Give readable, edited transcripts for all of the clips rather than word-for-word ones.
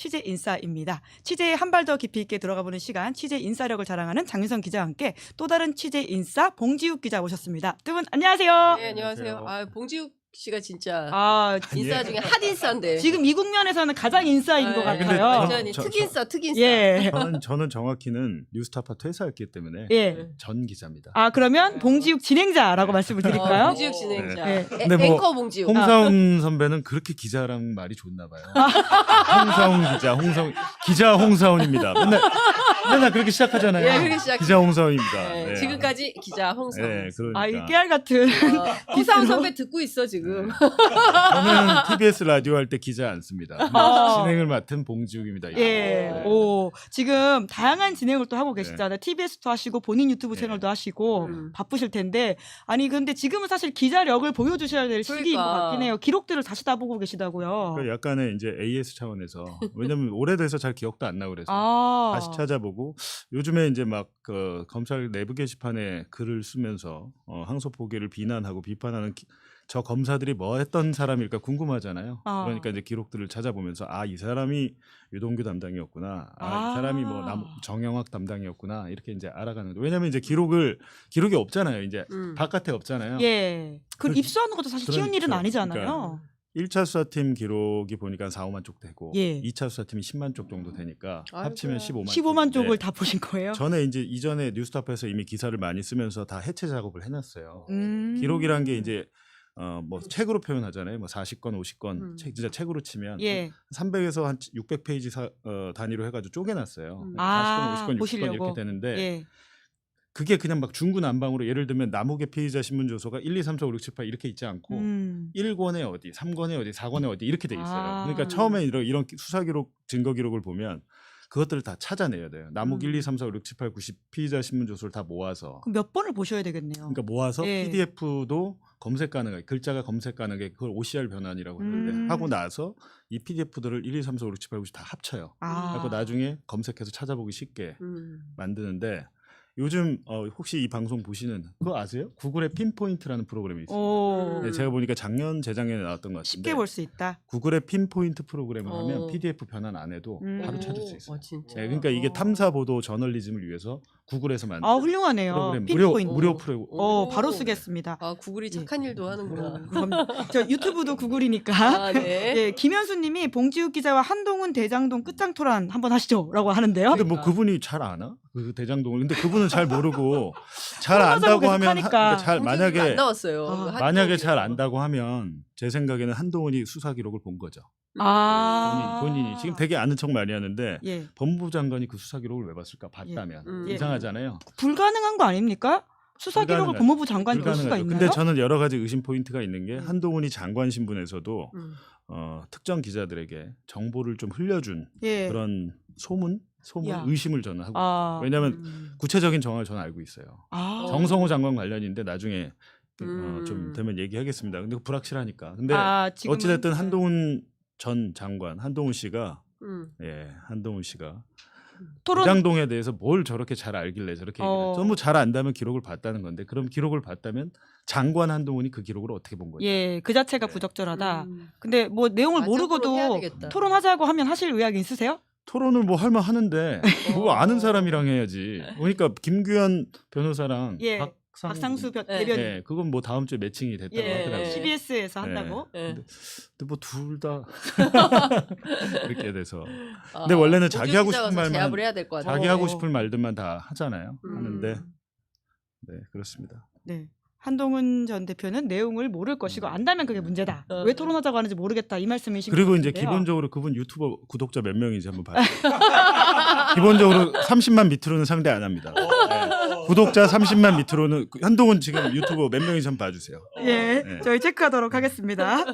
취재 인싸입니다. 취재에 한 발 더 깊이 있게 들어가보는 시간, 취재 인싸력을 자랑하는 장윤선 기자와 함께 또 다른 취재 인싸 봉지욱 기자 모셨습니다. 두 분 안녕하세요. 네, 안녕하세요. 아, 봉지욱 씨가 진짜 아, 인싸 중에 핫 인싸인데. 지금 이 국면에서는 가장 인싸인 것 근데 같아요. 완전히 특인싸, 특인싸. 예. 저는 정확히는 뉴스타파 퇴사했기 때문에 예. 전 기자입니다. 아, 그러면 봉지욱 진행자라고 말씀을 드릴까요? 봉지욱 진행자. 네. 근데 뭐 앵커 봉지욱. 홍사훈 선배는 그렇게 기자랑 말이 좋나 봐요. 홍사훈 기자, 기자 홍사훈입니다. 맨날 그렇게 시작하잖아요. 예, 그렇게 시작해요. 기자 홍사훈입니다. 네, 네. 지금까지 기자 홍사훈. 네, 그러니까. 아, 이 깨알 같은. 홍사훈 선배 듣고 있어 지금. 저는 TBS 라디오 할 때 기자 안 씁니다. 진행을 맡은 봉지욱입니다. 예. 네. 오, 지금 다양한 진행을 또 하고 계시잖아요. TBS도 하시고 본인 유튜브 채널도 하시고 바쁘실 텐데, 아니 근데 지금은 사실 기자력을 보여주셔야 될 시기인 것 같긴 해요. 기록들을 다시 다 보고 계시다고요. 그러니까 약간의 이제 AS 차원에서 왜냐면 오래돼서 잘 기억도 안 나고 그래서 아. 다시 찾아보고 요즘에 이제 막 그 검찰 내부 게시판에 글을 쓰면서 항소포기를 비난하고 비판하는 저 검사들이 뭐 했던 사람일까 궁금하잖아요. 아. 그러니까 이제 기록들을 찾아보면서 이 사람이 유동규 담당이었구나. 이 사람이 뭐 정영학 담당이었구나. 이렇게 이제 알아가는 거죠. 왜냐면 이제 기록이 없잖아요. 이제 바깥에 없잖아요. 예. 그 입수하는 것도 사실 쉬운 일은 그렇죠. 아니잖아요. 그러니까 1차 수사팀 기록이 보니까 4, 5만 쪽 되고 예. 2차 수사팀이 10만 쪽 정도 되니까 아이고야. 합치면 15만 15만 쪽을 쪽인데 다 보신 거예요? 전에 이제 이전에 뉴스타파에서 이미 기사를 많이 쓰면서 다 해체 작업을 해놨어요. 음. 기록이란 게 이제 뭐 책으로 표현하잖아요. 뭐 40건, 50건 진짜 책으로 치면 예. 300에서 한 600페이지 단위로 해가지고 쪼개놨어요. 40건, 아, 50건, 60건 보시려고. 이렇게 되는데 예. 그게 그냥 막 중구난방으로 예를 들면 남욱의 피의자 신문 조서가 1, 2, 3, 4, 5, 6, 7, 8 이렇게 있지 않고 1권에 어디, 3권에 어디, 4권에 어디 이렇게 돼 있어요. 그러니까 처음에 이런 수사 기록, 증거 기록을 보면 그것들을 다 찾아내야 돼요. 남욱 1, 2, 3, 4, 5, 6, 7, 8, 90 피의자 신문 조서를 다 모아서 그럼 몇 번을 보셔야 되겠네요. 그러니까 모아서 예. PDF도 검색 가능하게 글자가 검색 가능하게 그걸 OCR 변환이라고 하는데 하고 나서 이 PDF들을 1, 2, 3, 4, 5, 6, 7, 8, 90 다 합쳐요. 그리고 나중에 검색해서 찾아보기 쉽게 만드는데 요즘 혹시 이 방송 보시는 그거 아세요? 구글의 핀포인트라는 프로그램이 있어요. 네, 제가 보니까 작년, 재작년에 나왔던 것 같은데 쉽게 볼 수 있다. 구글의 핀포인트 프로그램을 하면 PDF 변환 안 해도 바로 찾을 수 있어요. 진짜. 네, 그러니까 이게 탐사 보도 저널리즘을 위해서 구글에서 만든 아, 훌륭하네요. 프로그램 핀포인트. 무료 프로그램. 바로 쓰겠습니다. 구글이 착한 일도 하는구나. 그럼 저 유튜브도 구글이니까. 네. 예, 김현수님이 봉지욱 기자와 한동훈 대장동 끝장토란 한번 하시죠라고 하는데요. 근데 뭐 그분이 잘 아나? 그 대장동을. 근데 그분은 잘 모르고 잘 혼자서 안다고 계속 하면 하니까. 그러니까 잘 안 만약에 나왔어요. 만약에 잘 안다고 하면 제 생각에는 한동훈이 수사 기록을 본 거죠. 본인이 지금 되게 아는 척 많이 하는데 예. 법무부 장관이 그 수사 기록을 왜 봤을까? 봤다면 예. 이상하잖아요. 불가능한 거 아닙니까? 수사 기록을 법무부 장관이 볼 수가 불가능하죠. 있나요? 근데 저는 여러 가지 의심 포인트가 있는 게 한동훈이 장관 신분에서도 특정 기자들에게 정보를 좀 흘려준 예. 그런 소문, 야. 의심을 저는 하고 왜냐하면 구체적인 정황을 저는 알고 있어요. 정성호 장관 관련인데 나중에 좀 되면 얘기하겠습니다. 근데 불확실하니까. 근데 지금은? 어찌됐든 한동훈 전 장관, 한동훈 씨가 토론 대장동에 대해서 뭘 저렇게 잘 알길래 저렇게 얘기를 전부 잘 안다면 기록을 봤다는 건데 그럼 기록을 봤다면 장관 한동훈이 그 기록을 어떻게 본 거죠? 예, 그 자체가 부적절하다. 근데 뭐 내용을 모르고도 되겠다. 토론하자고 하면 하실 의향이 있으세요? 토론을 뭐 할 만 하는데 그거 아는 사람이랑 해야지. 그러니까 김규현 변호사랑 박상수 네. 대변인. 네, 그건 뭐 다음 주에 매칭이 됐다고 하더라고요. CBS에서 한다고. 근데 뭐 둘 다 이렇게 돼서. 근데 원래는 자기 하고 싶은 말만 제압을 해야 될 것 같아요. 자기 하고 싶은 말들만 다 하잖아요. 하는데 네 그렇습니다. 네. 한동훈 전 대표는 내용을 모를 것이고 안다면 그게 문제다. 왜 토론하자고 하는지 모르겠다 이 말씀이신 그리고 것 이제 같은데요. 기본적으로 그분 유튜버 구독자 몇 명인지 한번 봐요. 기본적으로 30만 밑으로는 상대 안 합니다. 네. 구독자 30만 밑으로는 한동훈 지금 유튜버 몇 명인지 한번 봐주세요. 예, 네. 저희 체크하도록 하겠습니다.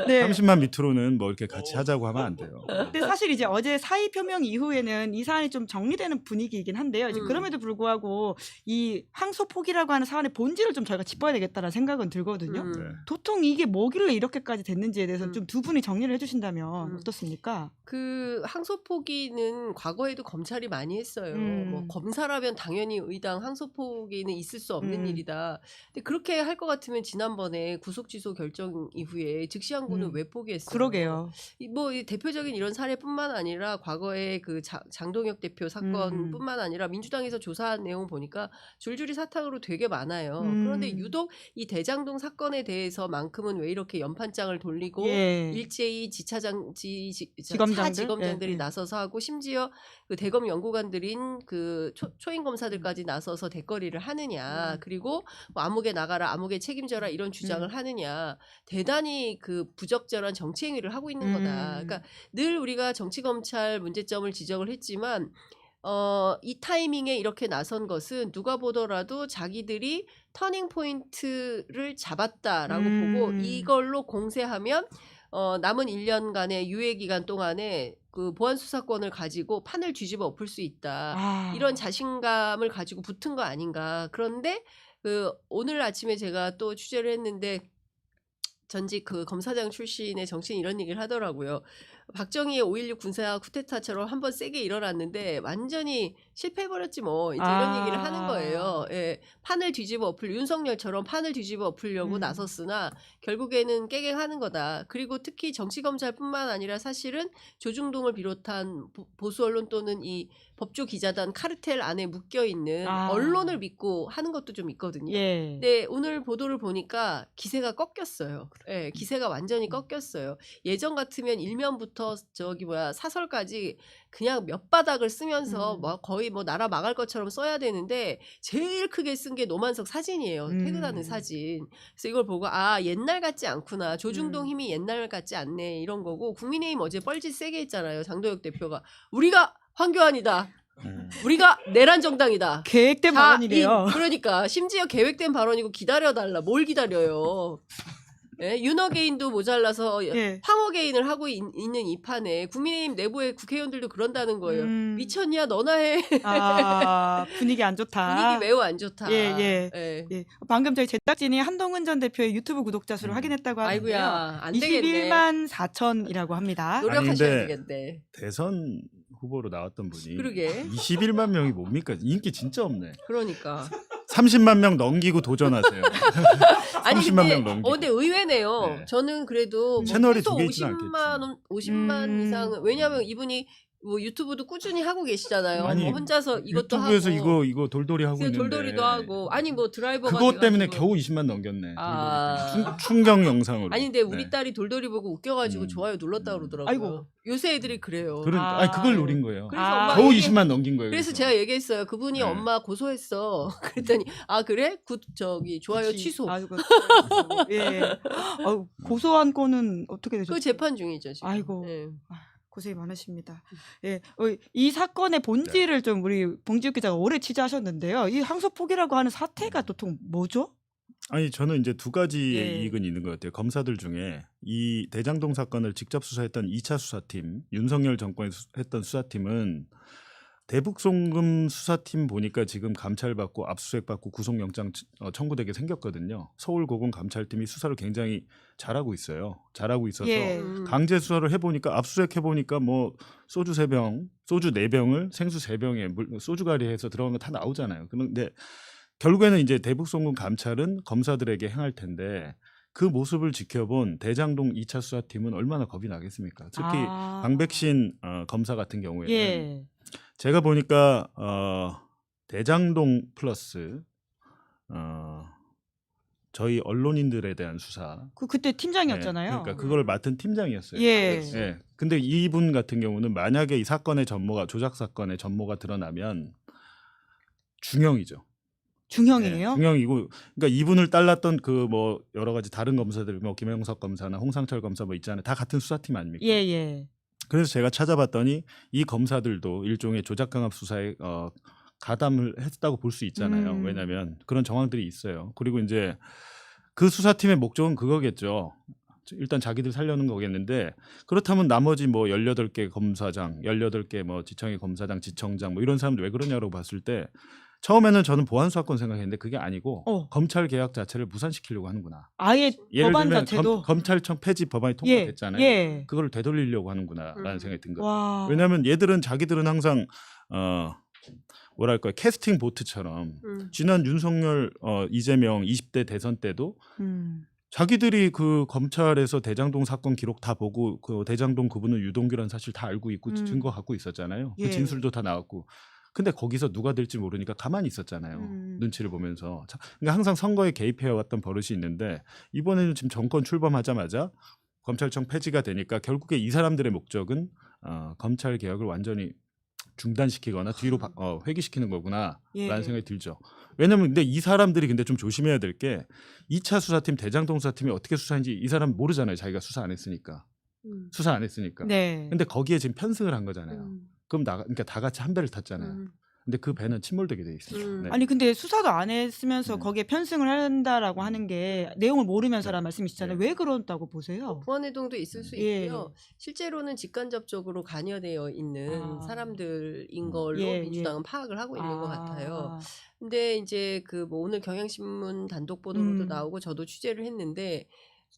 네. 30만 밑으로는 뭐 이렇게 같이 하자고 하면 안 돼요. 근데 사실 이제 어제 사의 표명 이후에는 이 사안이 좀 정리되는 분위기이긴 한데요. 이제 그럼에도 불구하고 이 항소 포기라고 하는 사안의 본질을 좀 저희가 짚어야 되겠다는 생각은 들거든요. 네. 도통 이게 뭐길래 이렇게까지 됐는지에 대해서 좀 두 분이 정리를 해주신다면 어떻습니까? 그 항소 포기는 과거에도 검찰이 많이 했어요. 뭐 검사라면 당연히 의당 항소 포기는 있을 수 없는 일이다. 근데 그렇게 할 것 같으면 지난번에 구속 취소 결정 이후에 즉시 장군은 왜 포기했어요? 그러게요. 이 대표적인 이런 사례뿐만 아니라 과거에 그 장동혁 대표 사건뿐만 아니라 민주당에서 조사한 내용 보니까 줄줄이 사탁으로 되게 많아요. 그런데 유독 이 대장동 사건에 대해서만큼은 왜 이렇게 연판장을 돌리고 일제히 지검장들이 나서서 하고 심지어 그 대검 연구관들인 그 초임 검사들까지 나서서 대거리를 하느냐. 그리고 뭐 암흑에 나가라, 암흑에 책임져라 이런 주장을 하느냐. 대단히 그 부적절한 정치 행위를 하고 있는 거다. 그러니까 늘 우리가 정치 검찰 문제점을 지적을 했지만 이 타이밍에 이렇게 나선 것은 누가 보더라도 자기들이 터닝 포인트를 잡았다라고 보고 이걸로 공세하면 남은 1년간의 유예 기간 동안에 그 보안 수사권을 가지고 판을 뒤집어 엎을 수 있다. 이런 자신감을 가지고 붙은 거 아닌가. 그런데 그 오늘 아침에 제가 또 취재를 했는데 전직 그 검사장 출신의 정치인 이런 얘기를 하더라고요. 박정희의 5.16 군사 쿠데타처럼 한번 세게 일어났는데 완전히 실패해버렸지 뭐 이제 이런 얘기를 하는 거예요. 예, 판을 뒤집어 엎을 윤석열처럼 판을 뒤집어 엎으려고 나섰으나 결국에는 깨갱하는 거다. 그리고 특히 정치검찰뿐만 아니라 사실은 조중동을 비롯한 보수 언론 또는 이 법조 기자단 카르텔 안에 묶여있는 언론을 믿고 하는 것도 좀 있거든요. 근데 오늘 보도를 보니까 기세가 꺾였어요. 예, 기세가 완전히 꺾였어요. 예전 같으면 일면부터 사설까지 그냥 몇 바닥을 쓰면서 뭐 거의 뭐 나라 망할 것처럼 써야 되는데 제일 크게 쓴 게 노만석 사진이에요. 퇴근하는 사진. 그래서 이걸 보고 옛날 같지 않구나. 조중동 힘이 옛날 같지 않네. 이런 거고 국민의힘 어제 뻘짓 세게 했잖아요. 장도혁 대표가 우리가 황교안이다. 우리가 내란 정당이다. 계획된 발언이래요. 그러니까 심지어 계획된 발언이고 기다려달라. 뭘 기다려요. 예, 윤어게인도 모자라서 황어게인을 하고 있는 이 판에 국민의힘 내부의 국회의원들도 그런다는 거예요. 미쳤냐 너나 해. 분위기 안 좋다. 분위기 매우 안 좋다. 예. 방금 저희 제작진이 한동훈 전 대표의 유튜브 구독자 수를 확인했다고 하는데요. 아이고야, 안 되겠네. 21만 4천이라고 합니다. 노력하셔야 되겠네. 대선 후보로 나왔던 분이 그러게. 21만 명이 뭡니까? 인기 진짜 없네. 그러니까 30만 명 넘기고 도전하세요. 아니 30만 명 넘기고. 근데 의외네요. 네. 저는 그래도 채널이 최소 두 개 있지는 50만 이상은 왜냐하면 이분이 뭐 유튜브도 꾸준히 하고 계시잖아요. 아니, 뭐 혼자서 이것도 유튜브에서 하고 이거 돌돌이 하고 있는데 돌돌이도 하고 아니 뭐 드라이버가 그것 때문에 돼가지고. 겨우 20만 넘겼네. 충격 영상으로. 아니 근데 우리 딸이 돌돌이 보고 웃겨가지고 좋아요 눌렀다 그러더라고요. 아이고. 요새 애들이 그래요. 그러니까 아니 그걸 노린 거예요. 그래서 엄마 겨우 20만 넘긴 거예요. 그래서 제가 얘기했어요. 그분이 네. 엄마 고소했어. 그랬더니 그래? 좋아요 그치. 취소. 예. 고소한 거는 어떻게 되셨어요? 그 재판 중이죠 지금. 아이고. 네. 고생이 많으십니다. 예, 이 사건의 본질을 좀 우리 봉지욱 기자가 오래 취재하셨는데요. 이 항소 포기라고 하는 사태가 보통 뭐죠? 아니 저는 이제 두 가지의 이익은 있는 것 같아요. 검사들 중에 이 대장동 사건을 직접 수사했던 2차 수사팀, 윤석열 정권이 했던 수사팀은 대북송금 수사팀 보니까 지금 감찰받고 압수수색받고 구속영장 청구되게 생겼거든요. 서울고검 감찰팀이 수사를 굉장히 잘하고 있어요. 잘하고 있어서 강제 수사를 해보니까 압수수색 해보니까 뭐 소주 3병, 소주 4병을 생수 3병에 소주가리 해서 들어간 거 다 나오잖아요. 그런데 결국에는 이제 대북송금 감찰은 검사들에게 행할 텐데 그 모습을 지켜본 대장동 2차 수사팀은 얼마나 겁이 나겠습니까? 특히 강백신 검사 같은 경우에는 제가 보니까 대장동 플러스 저희 언론인들에 대한 수사. 그때 팀장이었잖아요. 그러니까 그걸 맡은 팀장이었어요. 예. 근데 이분 같은 경우는 만약에 이 사건의 전모가 조작 사건의 전모가 드러나면 중형이죠. 중형이에요? 중형이고, 그러니까 이분을 딸랐던 그 뭐 여러 가지 다른 검사들, 뭐 김영석 검사나 홍상철 검사 뭐 있잖아요. 다 같은 수사팀 아닙니까? 예. 그래서 제가 찾아봤더니 이 검사들도 일종의 조작강압 수사에 가담을 했다고 볼 수 있잖아요. 왜냐하면 그런 정황들이 있어요. 그리고 이제 그 수사팀의 목적은 그거겠죠. 일단 자기들 살려는 거겠는데 그렇다면 나머지 뭐 18개 검사장, 18개 뭐 지청의 검사장, 지청장 뭐 이런 사람들 왜 그러냐고 봤을 때 처음에는 저는 보안 수사권 생각했는데 그게 아니고 검찰 개혁 자체를 무산시키려고 하는구나. 아예 예를 법안 들면 자체도 검찰청 폐지 법안이 통과됐잖아요. 그걸 되돌리려고 하는구나라는 생각이 든 거예요. 왜냐하면 자기들은 항상 뭐랄까요 캐스팅 보트처럼 지난 윤석열 이재명 20대 대선 때도 자기들이 그 검찰에서 대장동 사건 기록 다 보고 그 대장동 그분은 유동규라는 사실 다 알고 있고 증거 갖고 있었잖아요. 그 예. 진술도 다 나왔고. 근데 거기서 누가 될지 모르니까 가만히 있었잖아요. 눈치를 보면서. 그러니까 항상 선거에 개입해왔던 버릇이 있는데 이번에는 지금 정권 출범하자마자 검찰청 폐지가 되니까 결국에 이 사람들의 목적은 검찰 개혁을 완전히 중단시키거나 뒤로 회귀시키는 거구나라는 예. 생각이 들죠. 왜냐면 근데 이 사람들이 근데 좀 조심해야 될 게 2차 수사팀 대장동 수사팀이 어떻게 수사했는지 이 사람 모르잖아요. 자기가 수사 안 했으니까. 수사 안 했으니까. 네. 근데 거기에 지금 편승을 한 거잖아요. 그럼 그러니까 다 같이 한 배를 탔잖아요. 근데 그 배는 침몰되게 돼 있어요. 네. 아니 근데 수사도 안 했으면서 네. 거기에 편승을 한다라고 하는 게 내용을 모르면서란 말씀이시잖아요. 네. 왜 그런다고 보세요? 부안해동도 있을 수 예. 있고요. 실제로는 직간접적으로 관여되어 있는 사람들인 걸로 예, 민주당은 파악을 하고 있는 것 같아요. 근데 이제 그 뭐 오늘 경향신문 단독 보도로도 나오고 저도 취재를 했는데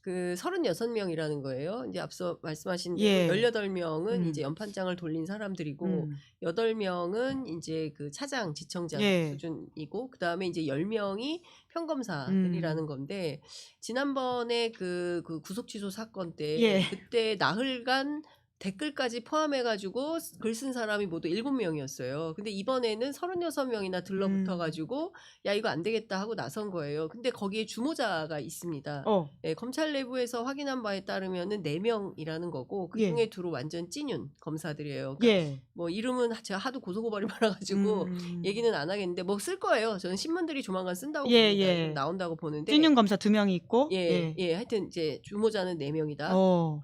그 36명이라는 거예요. 이제 앞서 말씀하신 예. 대로 18명은 이제 연판장을 돌린 사람들이고 8명은 이제 그 차장, 지청장 예. 수준이고 그다음에 이제 10명이 평검사들이라는 건데 지난번에 그 구속 취소 사건 때 예. 그때 나흘간 댓글까지 포함해가지고 글 쓴 사람이 모두 7명이었어요. 근데 이번에는 36명이나 들러붙어가지고 야 이거 안 되겠다 하고 나선 거예요. 근데 거기에 주모자가 있습니다. 예, 검찰 내부에서 확인한 바에 따르면은 4명이라는 거고 그 중에 예. 둘은 완전 찐윤 검사들이에요. 그러니까 예. 뭐 이름은 제가 하도 고소고발이 많아가지고 얘기는 안 하겠는데 뭐 쓸 거예요. 저는 신문들이 조만간 쓴다고 예, 봅니다. 예. 나온다고 보는데 찐윤 검사 2명이 있고 예, 하여튼 이제 주모자는 4명이다.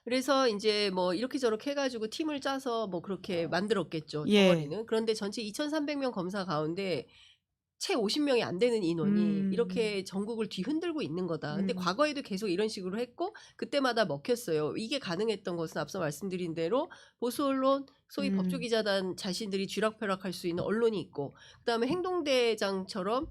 그래서 이제 뭐 이렇게 저렇게 해가지고 팀을 짜서 뭐 그렇게 만들었겠죠. 덩어리는. 그런데 전체 2,300명 검사 가운데 채 50명이 안 되는 인원이 이렇게 전국을 뒤흔들고 있는 거다. 근데 과거에도 계속 이런 식으로 했고 그때마다 먹혔어요. 이게 가능했던 것은 앞서 말씀드린 대로 보수 언론, 소위 법조기자단 자신들이 쥐락펴락할 수 있는 언론이 있고 그다음에 행동대처럼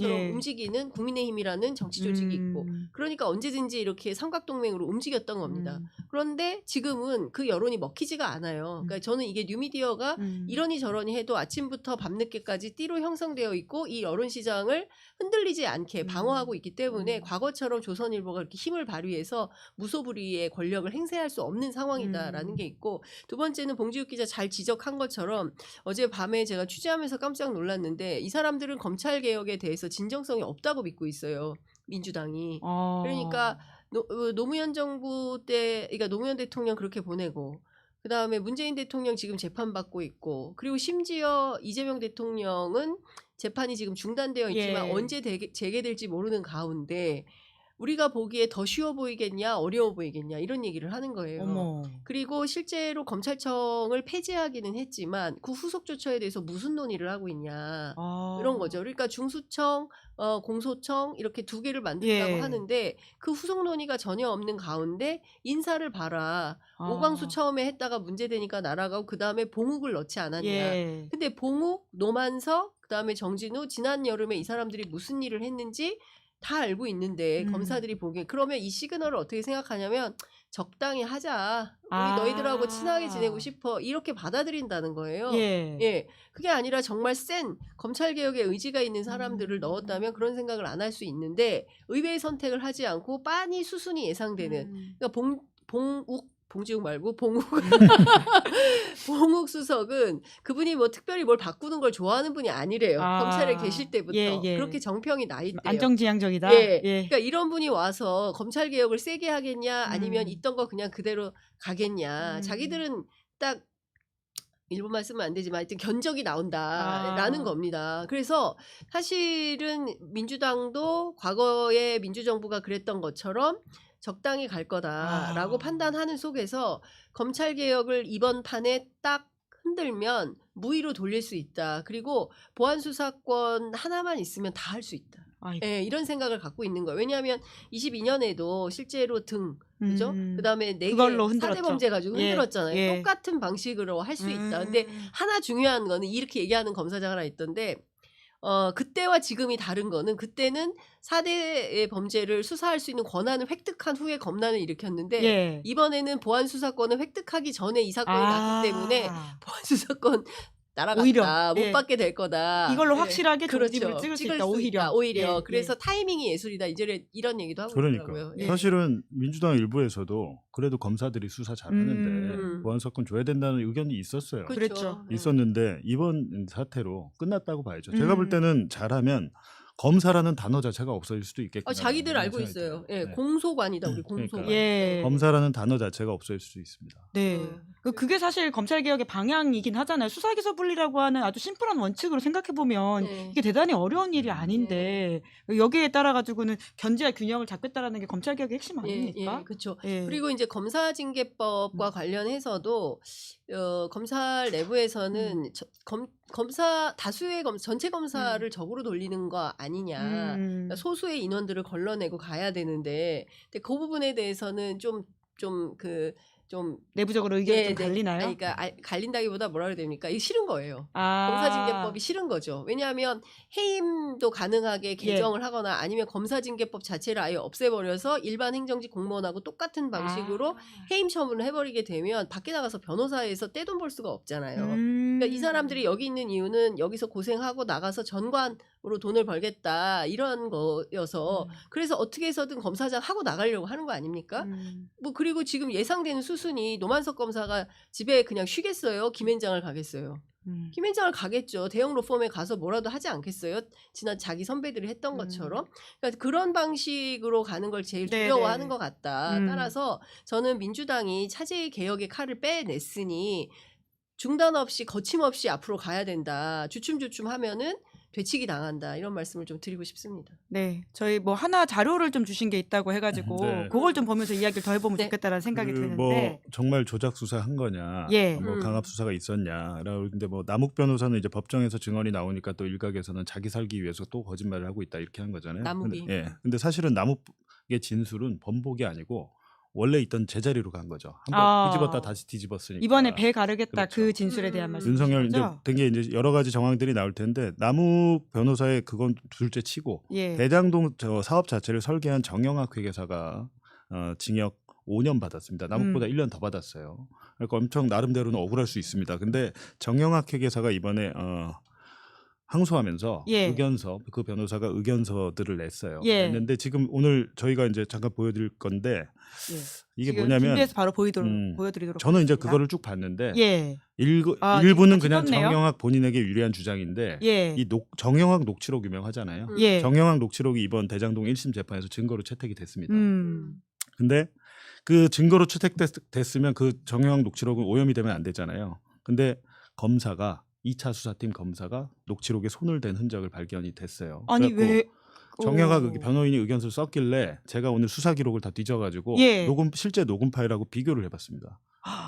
예. 움직이는 국민의힘이라는 정치 조직이 있고 그러니까 언제든지 이렇게 삼각동맹으로 움직였던 겁니다. 그런데 지금은 그 여론이 먹히지가 않아요. 그러니까 저는 이게 뉴미디어가 이러니 저러니 해도 아침부터 밤늦게까지 띠로 형성되어 있고 이 여론 시장을 흔들리지 않게 방어하고 있기 때문에 과거처럼 조선일보가 이렇게 힘을 발휘해서 무소불위의 권력을 행사할 수 없는 상황이다라는 게 있고 두 번째는 봉지욱 기자 잘 지적한 것처럼 어제 밤에 제가 취재하면서 깜짝 놀랐는데 이 사람들은 검찰 개혁에 대해서 진정성이 없다고 믿고 있어요. 민주당이. 그러니까 노무현 정부 때 그러니까 노무현 대통령 그렇게 보내고 그다음에 문재인 대통령 지금 재판받고 있고 그리고 심지어 이재명 대통령은 재판이 지금 중단되어 있지만 예. 언제 재개될지 모르는 가운데 우리가 보기에 더 쉬워 보이겠냐 어려워 보이겠냐 이런 얘기를 하는 거예요. 어머. 그리고 실제로 검찰청을 폐지하기는 했지만 그 후속 조처에 대해서 무슨 논의를 하고 있냐 이런 거죠. 그러니까 중수청, 공소청 이렇게 2개를 만든다고 예. 하는데 그 후속 논의가 전혀 없는 가운데 인사를 봐라. 오광수 처음에 했다가 문제되니까 날아가고 그 다음에 봉욱을 넣지 않았냐. 예. 근데 봉욱, 노만석, 그 다음에 정진우 지난 여름에 이 사람들이 무슨 일을 했는지 다 알고 있는데 검사들이 보기에 그러면 이 시그널을 어떻게 생각하냐면 적당히 하자. 우리 너희들하고 친하게 지내고 싶어. 이렇게 받아들인다는 거예요. 예. 그게 아니라 정말 센 검찰개혁에 의지가 있는 사람들을 넣었다면 그런 생각을 안 할 수 있는데 의외의 선택을 하지 않고 빤히 수순이 예상되는 그러니까 봉지욱 말고 봉욱 봉욱 수석은 그분이 뭐 특별히 뭘 바꾸는 걸 좋아하는 분이 아니래요. 검찰에 계실 때부터 예. 그렇게 정평이 나 있대요. 안정지향적이다. 예. 그러니까 이런 분이 와서 검찰 개혁을 세게 하겠냐 아니면 있던 거 그냥 그대로 가겠냐. 자기들은 딱 일본말 쓰면 안 되지만 하여튼 견적이 나온다라는 겁니다. 그래서 사실은 민주당도 과거에 민주정부가 그랬던 것처럼 적당히 갈 거다라고 판단하는 속에서 검찰개혁을 이번 판에 딱 흔들면 무위로 돌릴 수 있다. 그리고 보안수사권 하나만 있으면 다 할 수 있다. 예, 이런 생각을 갖고 있는 거예요. 왜냐하면 22년에도 실제로 그죠? 그다음에 4개 4대 범죄 가지고 흔들었잖아요. 똑같은 방식으로 할 수 있다. 근데 하나 중요한 거는 이렇게 얘기하는 검사장 하나 있던데 그때와 지금이 다른 거는 그때는 4대의 범죄를 수사할 수 있는 권한을 획득한 후에 검난을 일으켰는데 이번에는 보안수사권을 획득하기 전에 이 사건이 났기 때문에 보안수사권 날아갔다. 오히려, 못 예. 받게 될 거다. 이걸로 네. 확실하게 그렇죠. 조집을 찍을 수 있다. 있다, 오히려. 오히려. 예, 그래서 예. 타이밍이 예술이다. 이제 이런 얘기도 하고 그러니까 있더라고요. 예. 사실은 민주당 일부에서도 그래도 검사들이 수사 잘하는데 보안 사건 줘야 된다는 의견이 있었어요. 그랬죠. 있었는데 이번 사태로 끝났다고 봐야죠. 제가 볼 때는 잘하면 검사라는 단어 자체가 없어질 수도 있겠구나. 자기들 알고 있어요. 예, 공소관이다. 우리 공소관. 그러니까. 예. 검사라는 단어 자체가 없어질 수 있습니다. 네. 그게 사실 검찰 개혁의 방향이긴 하잖아요. 수사기소 분리라고 하는 아주 심플한 원칙으로 생각해 보면 네. 이게 대단히 어려운 일이 아닌데 여기에 따라 가지고는 견제와 균형을 잡겠다라는 게 검찰 개혁의 핵심 아닙니까? 그렇죠. 예. 그리고 이제 검사징계법과 관련해서도 검찰 내부에서는 검사 다수의 전체 검사를 적으로 돌리는 거 아니냐. 그러니까 소수의 인원들을 걸러내고 가야 되는데, 근데 그 부분에 대해서는 좀 내부적으로 의견이 좀 네. 갈리나요? 아니, 그러니까 갈린다기보다 뭐라 그래야 됩니까? 이게 싫은 거예요. 아. 검사징계법이 싫은 거죠. 왜냐하면 해임도 가능하게 개정을 하거나 아니면 검사징계법 자체를 아예 없애버려서 일반 행정직 공무원하고 똑같은 방식으로 해임 처분을 해버리게 되면 밖에 나가서 변호사에서 떼돈 벌 수가 없잖아요. 그러니까 이 사람들이 여기 있는 이유는 여기서 고생하고 나가서 전관으로 돈을 벌겠다 이런 거여서 그래서 어떻게 해서든 검사장 하고 나가려고 하는 거 아닙니까? 뭐 그리고 지금 예상되는 수순이 노만석 검사가 집에 그냥 쉬겠어요? 김앤장을 가겠어요? 김앤장을 가겠죠. 대형 로펌에 가서 뭐라도 하지 않겠어요? 지난 자기 선배들이 했던 것처럼. 그러니까 그런 방식으로 가는 걸 제일 두려워하는 것 같다. 따라서 저는 민주당이 차제 개혁의 칼을 빼냈으니 중단 없이 거침없이 앞으로 가야 된다. 주춤주춤 하면은 되치기 당한다. 이런 말씀을 좀 드리고 싶습니다. 네, 저희 뭐 하나 자료를 좀 주신 게 있다고 해가지고 네. 그걸 좀 보면서 이야기를 더 해보면 좋겠다라는 생각이 드는데. 뭐 정말 조작 수사한 거냐, 예. 뭐 강압 수사가 있었냐라고 근데 뭐 남욱 변호사는 이제 법정에서 증언이 나오니까 또 일각에서는 자기 살기 위해서 또 거짓말을 하고 있다 이렇게 한 거잖아요. 남욱이. 근데 사실은 남욱의 진술은 번복이 아니고 원래 있던 제자리로 간 거죠. 한번 뒤집었다 다시 뒤집었으니까. 이번에 배 가르겠다 그렇죠. 그 진술에 대한 말씀. 윤석열 이제 되게 이제 여러 가지 정황들이 나올 텐데 남욱 변호사의 그건 둘째 치고 대장동 사업 자체를 설계한 정영학 회계사가 징역 5년 받았습니다. 남욱보다 1년 더 받았어요. 그러니까 엄청 나름대로는 억울할 수 있습니다. 근데 정영학 회계사가 이번에 항소하면서 의견서 그 변호사가 의견서들을 냈어요. 냈는데 지금 오늘 저희가 이제 잠깐 보여드릴 건데 이게 뭐냐면 준비해서 바로 보여드리도록 저는 이제 하겠습니다. 그거를 쭉 봤는데 아, 일부는 그냥 찍었네요. 정영학 본인에게 유리한 주장인데 이 정영학 녹취록 유명하잖아요. 정영학 녹취록이 이번 대장동 1심 재판에서 증거로 채택이 됐습니다. 근데 그 증거로 채택됐으면 그 정영학 녹취록은 오염이 되면 안 되잖아요. 근데 검사가 2차 수사팀 검사가 녹취록에 손을 댄 흔적을 발견이 됐어요. 아니 왜 정영학 변호인이 의견서를 썼길래 제가 오늘 수사 기록을 다 뒤져가지고 실제 녹음 파일하고 비교를 해봤습니다.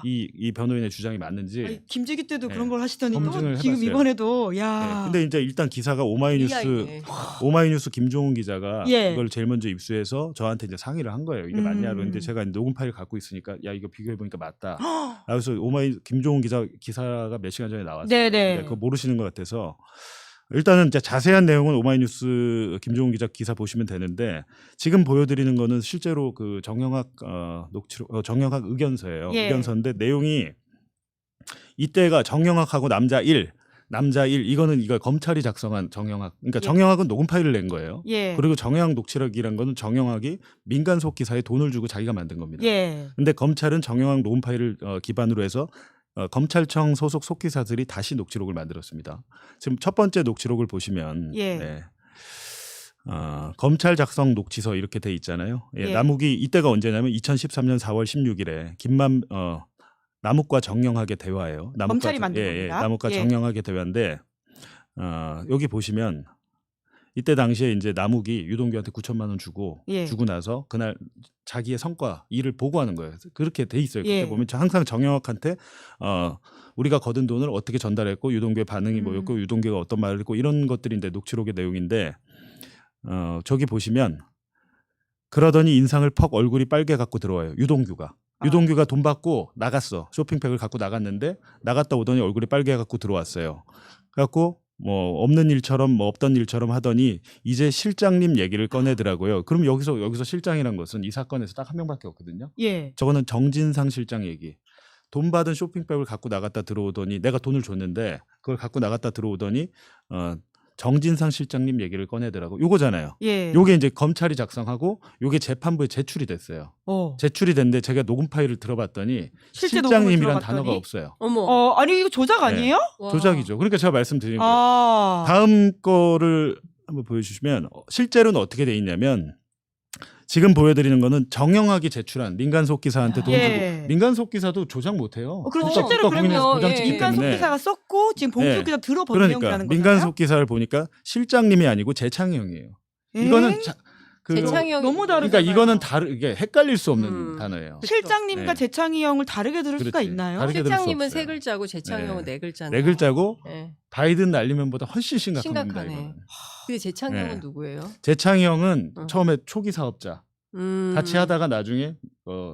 이 변호인의 주장이 맞는지. 아니, 김재기 때도 그런 걸 하시더니 또 검증을 지금 해봤어요. 이번에도 야. 근데 이제 일단 기사가 오마이뉴스 김종훈 기자가 이걸 제일 먼저 입수해서 저한테 이제 상의를 한 거예요. 이게 맞냐? 그런데 제가 녹음 파일 갖고 있으니까 야 이거 비교해 보니까 맞다. 그래서 김종훈 기사가 몇 시간 전에 나왔어요. 네네. 그거 모르시는 것 같아서. 일단은 이제 자세한 내용은 오마이뉴스 김종훈 기자 기사 보시면 되는데 지금 보여드리는 거는 실제로 그 정영학 정영학 의견서예요. 의견서인데 내용이 이때가 정영학하고 남자 1 이거는 검찰이 작성한 정영학. 그러니까 정영학은 녹음 파일을 낸 거예요. 그리고 정영학 녹취록이란 거는 정영학이 민간 속 기사에 돈을 주고 자기가 만든 겁니다. 근데 검찰은 정영학 녹음 파일을 기반으로 해서 검찰청 소속 속기사들이 다시 녹취록을 만들었습니다. 지금 첫 번째 녹취록을 보시면 검찰 작성 녹취서 이렇게 돼 있잖아요. 남욱이 이때가 언제냐면 2013년 4월 16일에 남욱과 정영학의 대화예요. 검찰이 만든 겁니다. 남욱과 정영학의 대화인데 여기 보시면 이때 당시에 이제 남욱이 유동규한테 9천만 원 주고 나서 그날 자기의 성과 일을 보고하는 거예요. 그렇게 돼 있어요. 그때 보면 항상 정영학한테 우리가 거둔 돈을 어떻게 전달했고 유동규의 반응이 뭐였고 유동규가 어떤 말을 했고 이런 것들인데 녹취록의 내용인데 저기 보시면 그러더니 인상을 퍽 얼굴이 빨개 갖고 들어와요. 유동규가 돈 받고 나갔어. 쇼핑백을 갖고 나갔는데 나갔다 오더니 얼굴이 빨개 갖고 들어왔어요. 그래갖고 뭐 없는 일처럼 뭐 없던 일처럼 하더니 이제 실장님 얘기를 꺼내더라고요. 그럼 여기서 실장이란 것은 이 사건에서 딱 한 명밖에 없거든요. 저거는 정진상 실장 얘기. 돈 받은 쇼핑백을 갖고 나갔다 들어오더니 내가 돈을 줬는데 그걸 갖고 나갔다 들어오더니 정진상 실장님 얘기를 꺼내더라고. 요거잖아요. 예. 요게 이제 검찰이 작성하고 요게 재판부에 제출이 됐어요. 제출이 됐는데 제가 녹음 파일을 들어봤더니 실제 녹음을 실장님이란 들어봤더니? 단어가 없어요. 어머. 아니 이거 조작 아니에요? 와. 조작이죠. 그러니까 제가 말씀드린 거예요. 아. 다음 거를 한번 보여주시면 실제로는 어떻게 돼 있냐면 지금 보여드리는 거는 정영학이 제출한 민간속 기사한테 돈 예. 주고 민간속 기사도 조작 못해요. 그래서 국가 실제로 국민에서 그러면, 도장 예, 찍기 민간 때문에 속기사가 썼고 지금 봉수 예. 기사 들어본 그러니까 내용이라는 거잖아요. 민간속 기사를 보니까 실장님이 아니고 재창형이에요. 이거는 재창형 너무 다르잖아요. 그러니까 이거는 이게 헷갈릴 수 없는 단어예요. 실장님과 네. 재창희 형을 다르게 들을 수가 그렇지. 있나요? 다르게 들을 수 실장님은 없어요. 3글자고 재창형은 네. 4글자인데. 네 글자고 네. 바이든 날리면보다 훨씬 심각한 겁니다. 심각하네. 이거는. 근데 재창형은 네. 누구예요? 재창형은 처음에 초기 사업자 같이 음. 하다가 나중에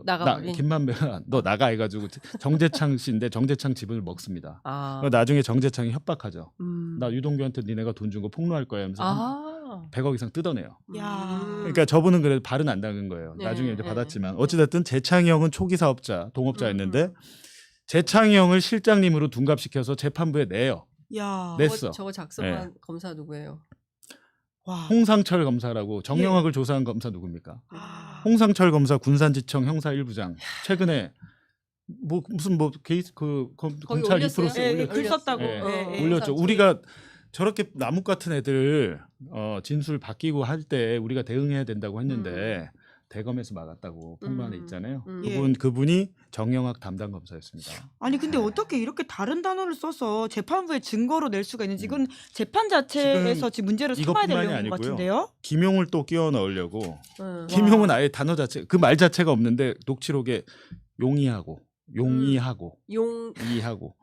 나가버린. 김만배가 너 나가 해가지고 정재창 씨인데 정재창 지분을 먹습니다. 아. 나중에 정재창이 협박하죠. 음. 나 유동규한테 니네가 돈 준 거 폭로할 거야 하면서 아. 100억 이상 뜯어내요. 야. 그러니까 저분은 그래도 발은 안 당한 거예요. 네, 나중에 이제 네. 받았지만 어찌됐든 재창이 형은 초기 사업자, 동업자였는데 재창이 형을 실장님으로 둔갑시켜서 재판부에 내요. 야. 냈어. 저거 작성한 검사 누구예요? 와. 홍상철 검사라고 정영학을 조사한 검사 누굽니까? 아. 홍상철 검사 군산지청 형사 1부장 최근에 무슨 케이스 검찰 올렸어요? 2%스 예, 올렸죠. 글 썼다고. 예, 예, 예. 올렸죠. 사실. 우리가 저렇게 나무 같은 애들 진술 바뀌고 할 때 우리가 대응해야 된다고 했는데 대검에서 막았다고 평론에 있잖아요. 예. 그분이 정영학 담당 검사였습니다. 아니 근데 어떻게 이렇게 다른 단어를 써서 재판부에 증거로 낼 수가 있는지 이건 재판 자체에서 지금 문제를 삼아야 될 이것뿐만이 내용인 것 아니고요. 같은데요? 김용을 또 끼워 넣으려고 김용은 아예 단어 자체 그 말 자체가 없는데 녹취록에 용이하고 이하고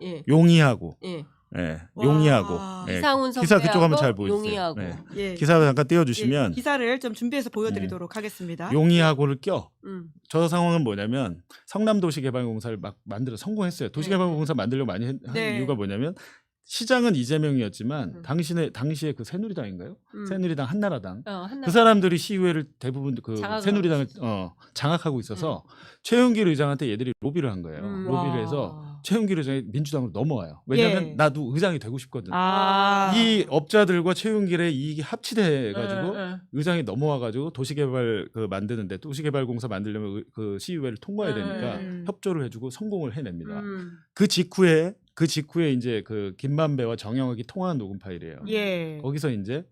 예. 용이하고 예. 예, 와. 용이하고 예. 이상훈 기사 그쪽 한번 선배하고 잘 보여주세요. 용이하고. 네. 예. 기사 잠깐 예, 띄워주시면 기사를 좀 준비해서 보여드리도록 하겠습니다. 용이하고를 껴. 음. 저 상황은 뭐냐면 성남도시개발공사를 막 만들어 성공했어요. 도시개발공사 만들려고 많이 한 네. 이유가 뭐냐면 시장은 이재명이었지만 당시에 그 새누리당인가요? 새누리당 한나라당 한나라. 그 사람들이 시의회를 대부분 그 장악하고 새누리당을 장악하고 있어서 최윤길 의장한테 얘들이 로비를 한 거예요. 로비를 와. 해서 최윤길 의장이 민주당으로 넘어와요. 왜냐하면 예. 나도 의장이 되고 싶거든. 아. 이 업자들과 최윤길의 이익이 합치돼 가지고 예, 예. 의장이 넘어와 가지고 도시개발 만드는데 도시개발공사 만들려면 그 시의회를 통과해야 되니까 협조를 해주고 성공을 해냅니다. 그 직후에 이제 그 김만배와 정영학이 통화한 녹음 파일이에요. 예. 거기서 이제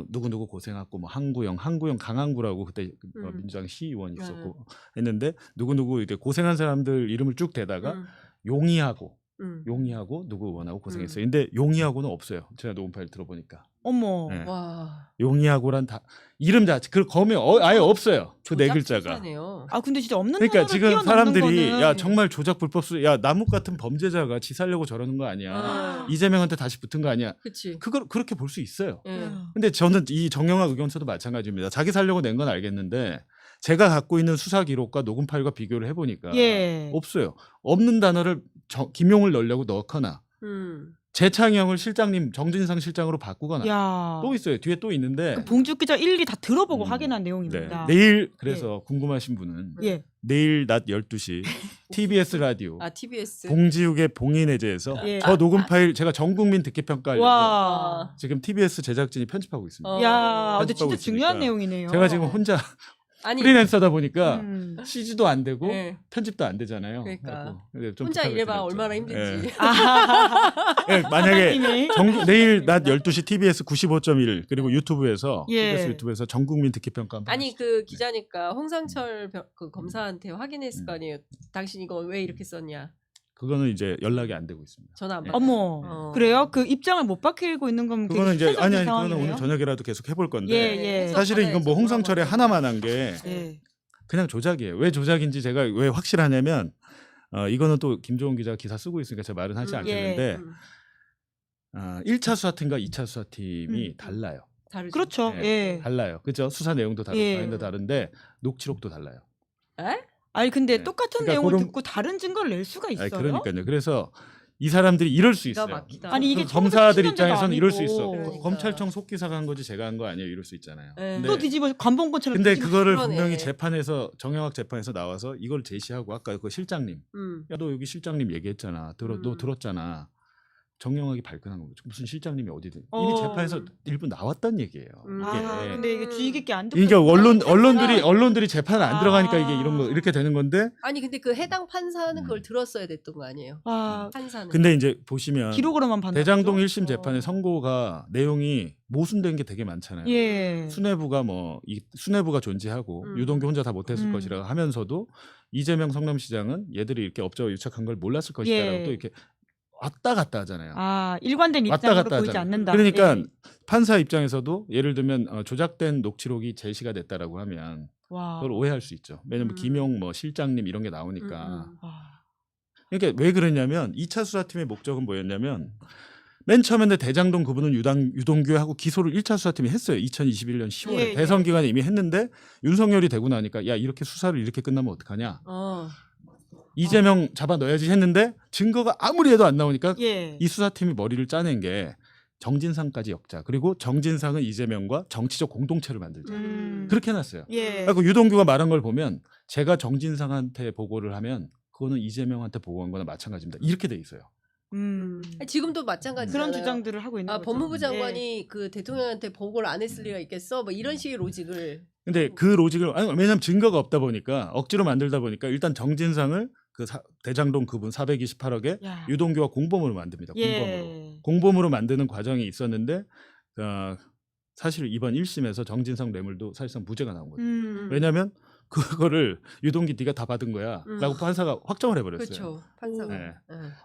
누구 고생했고 뭐 항구형 강항구라고 그때 민주당 시의원이 있었고 했는데 누구 이제 고생한 사람들 이름을 쭉 대다가 용이하고 누구 의원하고 고생했어요. 근데 용이하고는 없어요. 제가 녹음 파일 들어보니까. 어머. 네. 와. 용이하고란 이름 자체 그 검에 아예 없어요. 그 네 글자가. 조작수사네요. 아 근데 진짜 없는 그러니까 단어를 지금 끼워넣는 사람들이 거는 야 정말 조작 불법수 야 남욱 같은 범죄자가 지 살려고 저러는 거 아니야. 이재명한테 다시 붙은 거 아니야. 그렇지. 그걸 그렇게 볼 수 있어요. 예. 근데 저는 이 정영학 의견서도 마찬가지입니다. 자기 살려고 낸 건 알겠는데 제가 갖고 있는 수사 기록과 녹음 파일과 비교를 해보니까 예. 없어요. 없는 단어를 김용을 넣으려고 넣거나 재창형을 실장님 정진상 실장으로 바꾸거나 야. 또 있어요. 뒤에 또 있는데 그 봉주 기자 일일이 다 들어보고 확인한 내용입니다. 내일 그래서 궁금하신 분은 예. 내일 낮 12시 TBS 라디오 TBS. 봉지욱의 봉인해제에서 예. 저 녹음 파일 제가 전국민 듣기 평가하려고 와. 지금 TBS 제작진이 편집하고 있습니다. 야, 근데 편집하고 진짜 중요한 있으니까. 내용이네요. 제가 지금 혼자 아니 프리랜서다 보니까 음. CG도 안 되고 네. 편집도 안 되잖아요. 그러니까. 그래갖고 좀 혼자 부탁을 일해봐 드렸죠. 얼마나 힘든지. 예, 만약에 사장님이. 내일 낮 12시 TBS 95.1 그리고 유튜브에서 예. TBS 유튜브에서 전국민 듣기 평가 한번 아니 하시죠. 그 기자니까 홍상철 그 검사한테 확인했을 거 아니에요. 당신 이거 왜 이렇게 썼냐. 그거는 이제 연락이 안 되고 있습니다. 전화 안 받. 어머. 그래요? 그 입장을 못 밝히고 있는 건 되게 그거는 이제 실제적인 그거는 오늘 상황이네요. 저녁이라도 계속 해볼 건데 예. 사실은 이건 뭐 홍상철의 하나만 한 게 예. 그냥 조작이에요. 왜 조작인지 제가 왜 확실하냐면 이거는 또 김종훈 기자가 기사 쓰고 있으니까 제가 말은 하지 않겠는데 1차 수사팀과 2차 수사팀이 달라요. 다르죠. 그렇죠. 네, 예. 달라요. 그죠? 수사 내용도 다르고 예. 과정도 다른데 녹취록도 달라요. 에? 아니 근데 네. 똑같은 그러니까 내용을 그런- 듣고 다른 증거를 낼 수가 있어요? 그러니까요. 그래서 이 사람들이 이럴 수 기가 있어요. 막히다. 아니 이게 그 검사들 1970년대도 입장에서는 이럴 수 아니고. 있어. 그러니까. 검찰청 속기사가 한 거지 제가 한 거 아니에요. 이럴 수 있잖아요. 네. 또 뒤집어 관봉권처럼 근데 뒤집어. 그거를 그러네. 분명히 재판에서 정영학 재판에서 나와서 이걸 제시하고 아까 그 실장님, 야 너 여기 실장님 얘기했잖아. 너 들었잖아. 정영학이 발끈한 거죠. 무슨 실장님이 어디든 이미 재판에서 일부 나왔단 얘기예요. 아, 근데 이게 주의 깊게 안 듣고 그러니까 있구나. 언론들이 재판 안 아. 들어가니까 이게 이런 거 이렇게 되는 건데. 아니 근데 그 해당 판사는 그걸 들었어야 됐던 거 아니에요? 아, 판사는. 근데 이제 보시면 기록으로만 봤나 대장동 보죠? 1심 재판의 선고가 내용이 모순된 게 되게 많잖아요. 예. 수뇌부가 수뇌부가 존재하고 유동규 혼자 다 못했을 것이라 하면서도 이재명 성남시장은 얘들이 이렇게 업자와 유착한 걸 몰랐을 것이다라고 예. 또 이렇게 왔다 갔다 하잖아요. 아, 일관된 왔다 입장으로 갔다 보이지 하잖아요. 않는다. 그러니까 예. 판사 입장에서도 예를 들면 조작된 녹취록이 제시가 됐다라고 하면 와. 그걸 오해할 수 있죠. 왜냐면 김용 실장님 이런 게 나오니까. 와. 그러니까 왜 그랬냐면 2차 수사팀의 목적은 뭐였냐면 맨 처음에는 대장동 그분은 유동규하고 기소를 1차 수사팀이 했어요. 2021년 10월에 예, 대선 기간에 이미 했는데 윤석열이 되고 나니까 야 이렇게 수사를 이렇게 끝나면 어떡하냐. 이재명 잡아 넣어야지 했는데 증거가 아무리 해도 안 나오니까 예. 이 수사팀이 머리를 짜낸 게 정진상까지 엮자. 그리고 정진상은 이재명과 정치적 공동체를 만들자. 그렇게 해놨어요. 예. 그리고 유동규가 말한 걸 보면 제가 정진상한테 보고를 하면 그거는 이재명한테 보고한 거나 마찬가지입니다. 이렇게 돼 있어요. 지금도 마찬가지잖아요. 그런 주장들을 하고 있는 거죠. 법무부 장관이 그 대통령한테 보고를 안 했을 리가 있겠어? 뭐 이런 식의 로직을. 근데 그 로직을 왜냐하면 증거가 없다 보니까 억지로 만들다 보니까 일단 정진상을 그 대장동 그분 428억에 야. 유동규와 공범으로 만듭니다. 예. 공범으로 만드는 과정이 있었는데 사실 이번 1심에서 정진상 뇌물도 사실상 무죄가 나온 거죠. 왜냐하면 그거를 유동규 네가 다 받은 거야라고 판사가 확정을 해버렸어요. 그렇죠. 판사가. 네.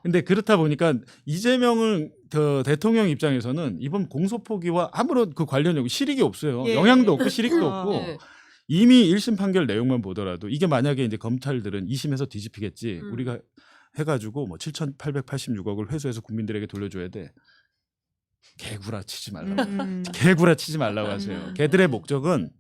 근데 그렇다 보니까 이재명을 대통령 입장에서는 이번 공소 포기와 아무런 그 관련이 실익이 없어요. 예. 영향도 없고 실익도 아, 없고 네. 이미 1심 판결 내용만 보더라도 이게 만약에 이제 검찰들은 2심에서 뒤집히겠지. 우리가 해가지고 뭐 7,886억을 회수해서 국민들에게 돌려줘야 돼. 개구라 치지 말라고. 개구라 치지 말라고 하세요. 걔들의 목적은